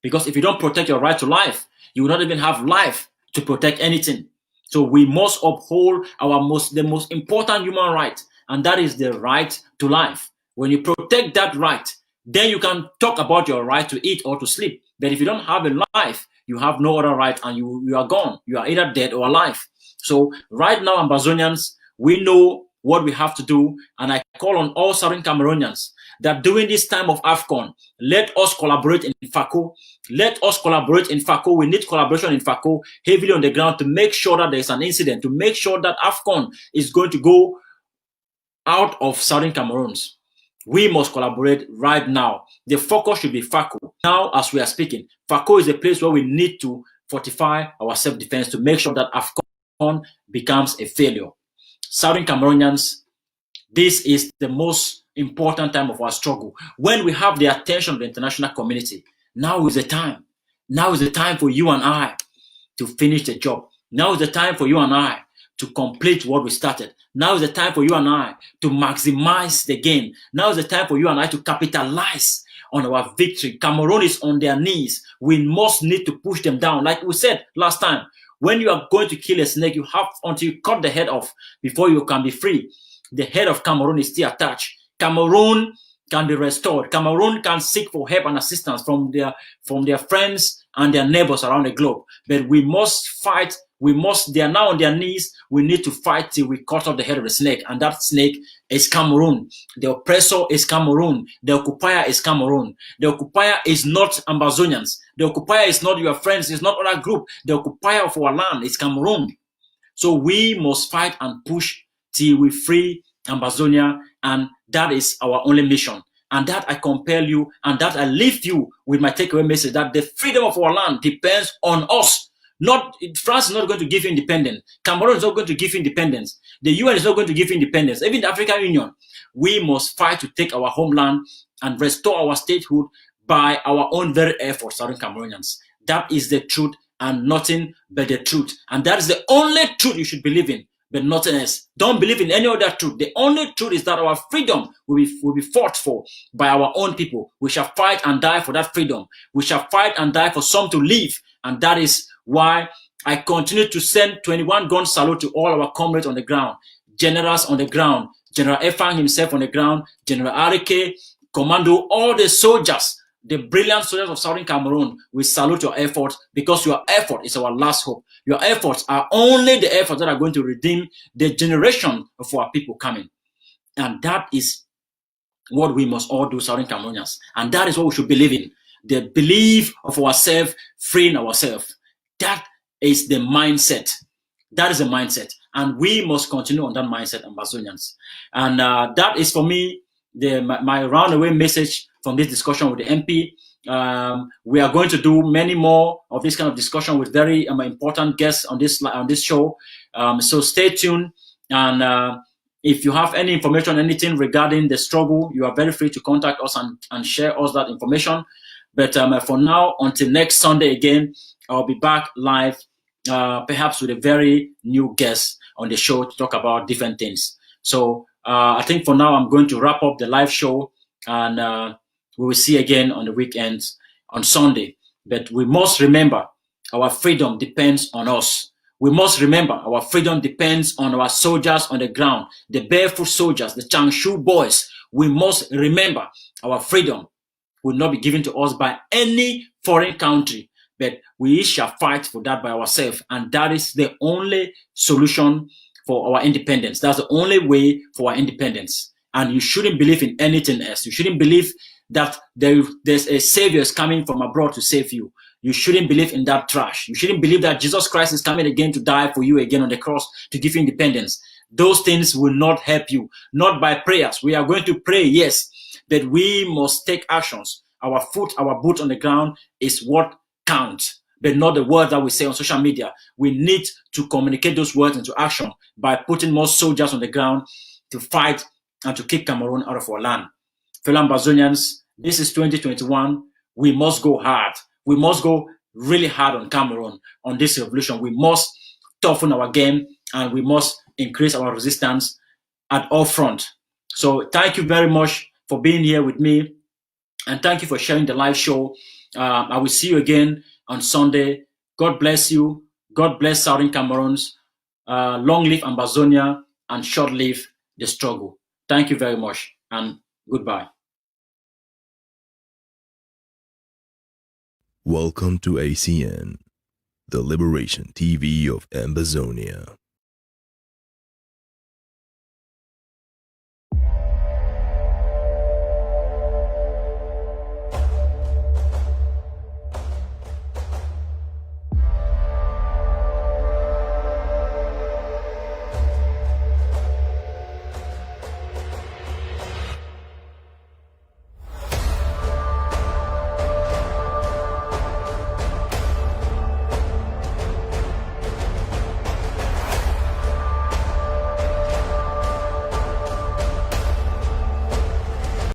Because if you don't protect your right to life, you will not even have life to protect anything. So we must uphold the most important human right, and that is the right to life. When you protect that right, then you can talk about your right to eat or to sleep. But if you don't have a life, you have no other right, and you are gone. You are either dead or alive. So right now, Amazonians, we know what we have to do, and I call on all Southern Cameroonians that during this time of AFCON, let us collaborate in FACO. Let us collaborate in FACO. We need collaboration in FACO heavily on the ground to make sure that there is an incident, to make sure that AFCON is going to go out of Southern Cameroons. We must collaborate right now. The focus should be FACO. Now, as we are speaking, FACO is a place where we need to fortify our self-defense to make sure that AFCON becomes a failure. Southern Cameroonians, this is the most important time of our struggle. When we have the attention of the international community, now is the time. Now is the time for you and I to finish the job. Now is the time for you and I to complete what we started. Now is the time for you and I to maximize the game. Now is the time for you and I to capitalize on our victory. Cameroon is on their knees. We must need to push them down. Like we said last time, when you are going to kill a snake, you have until you cut the head off before you can be free. The head of Cameroon is still attached. Cameroon can be restored. Cameroon can seek for help and assistance from their friends and their neighbors around the globe. But we must fight. They are now on their knees. We need to fight till we cut off the head of the snake. And that snake is Cameroon. The oppressor is Cameroon. The occupier is Cameroon. The occupier is not Amazonians. The occupier is not your friends. It's not other group. The occupier of our land is Cameroon. So we must fight and push till we free Amazonia. And that is our only mission. And that I compel you, and that I leave you with my takeaway message, that the freedom of our land depends on us. France is not going to give you independence. Cameroon is not going to give you independence. The UN is not going to give you independence. Even the African Union. We must fight to take our homeland and restore our statehood by our own very effort, Southern Cameroonians. That is the truth and nothing but the truth. And that is the only truth you should believe in, but nothing else. Don't believe in any other truth. The only truth is that our freedom will be fought for by our own people. We shall fight and die for that freedom. We shall fight and die for some to live. And that is why I continue to send 21 gun salute to all our comrades on the ground, generals on the ground, General Efang himself on the ground, General Arike, Commando, all the soldiers, the brilliant soldiers of Southern Cameroon. We salute your efforts, because your effort is our last hope. Your efforts are only the efforts that are going to redeem the generation of our people coming. And that is what we must all do, Southern Cameroonians. And that is what we should believe in. The belief of ourselves, freeing ourselves. That is the mindset. That is the mindset. And we must continue on that mindset, Amazonians. And that is, for me, my roundaway message from this discussion with the MP. We are going to do many more of this kind of discussion with very important guests on this show. So stay tuned. And if you have any information, anything regarding the struggle, you are very free to contact us and share us that information. But for now, until next Sunday again, I'll be back live, perhaps with a very new guest on the show to talk about different things. So I think for now, I'm going to wrap up the live show, and we will see again on the weekends on Sunday. But we must remember our freedom depends on us. We must remember our freedom depends on our soldiers on the ground, the barefoot soldiers, the Changshu boys. We must remember our freedom will not be given to us by any foreign country, but we shall fight for that by ourselves. And that is the only solution for our independence. That's the only way for our independence. And you shouldn't believe in anything else. You shouldn't believe that there's a savior coming from abroad to save you. You shouldn't believe in that trash. You shouldn't believe that Jesus Christ is coming again to die for you again on the cross to give you independence. Those things will not help you, not by prayers. We are going to pray, yes, but we must take actions. Our boot on the ground is what counts, but not the words that we say on social media. We need to communicate those words into action by putting more soldiers on the ground to fight and to kick Cameroon out of our land. Fellow Ambazonians, this is 2021. We must go hard. We must go really hard on Cameroon, on this revolution. We must toughen our game, and we must increase our resistance at all fronts. So thank you very much for being here with me, and thank you for sharing the live show. I will see you again on Sunday. God bless you. God bless Southern Cameroons. Long live Ambazonia, and short live the struggle. Thank you very much, and goodbye. Welcome to ACN, the Liberation TV of Ambazonia.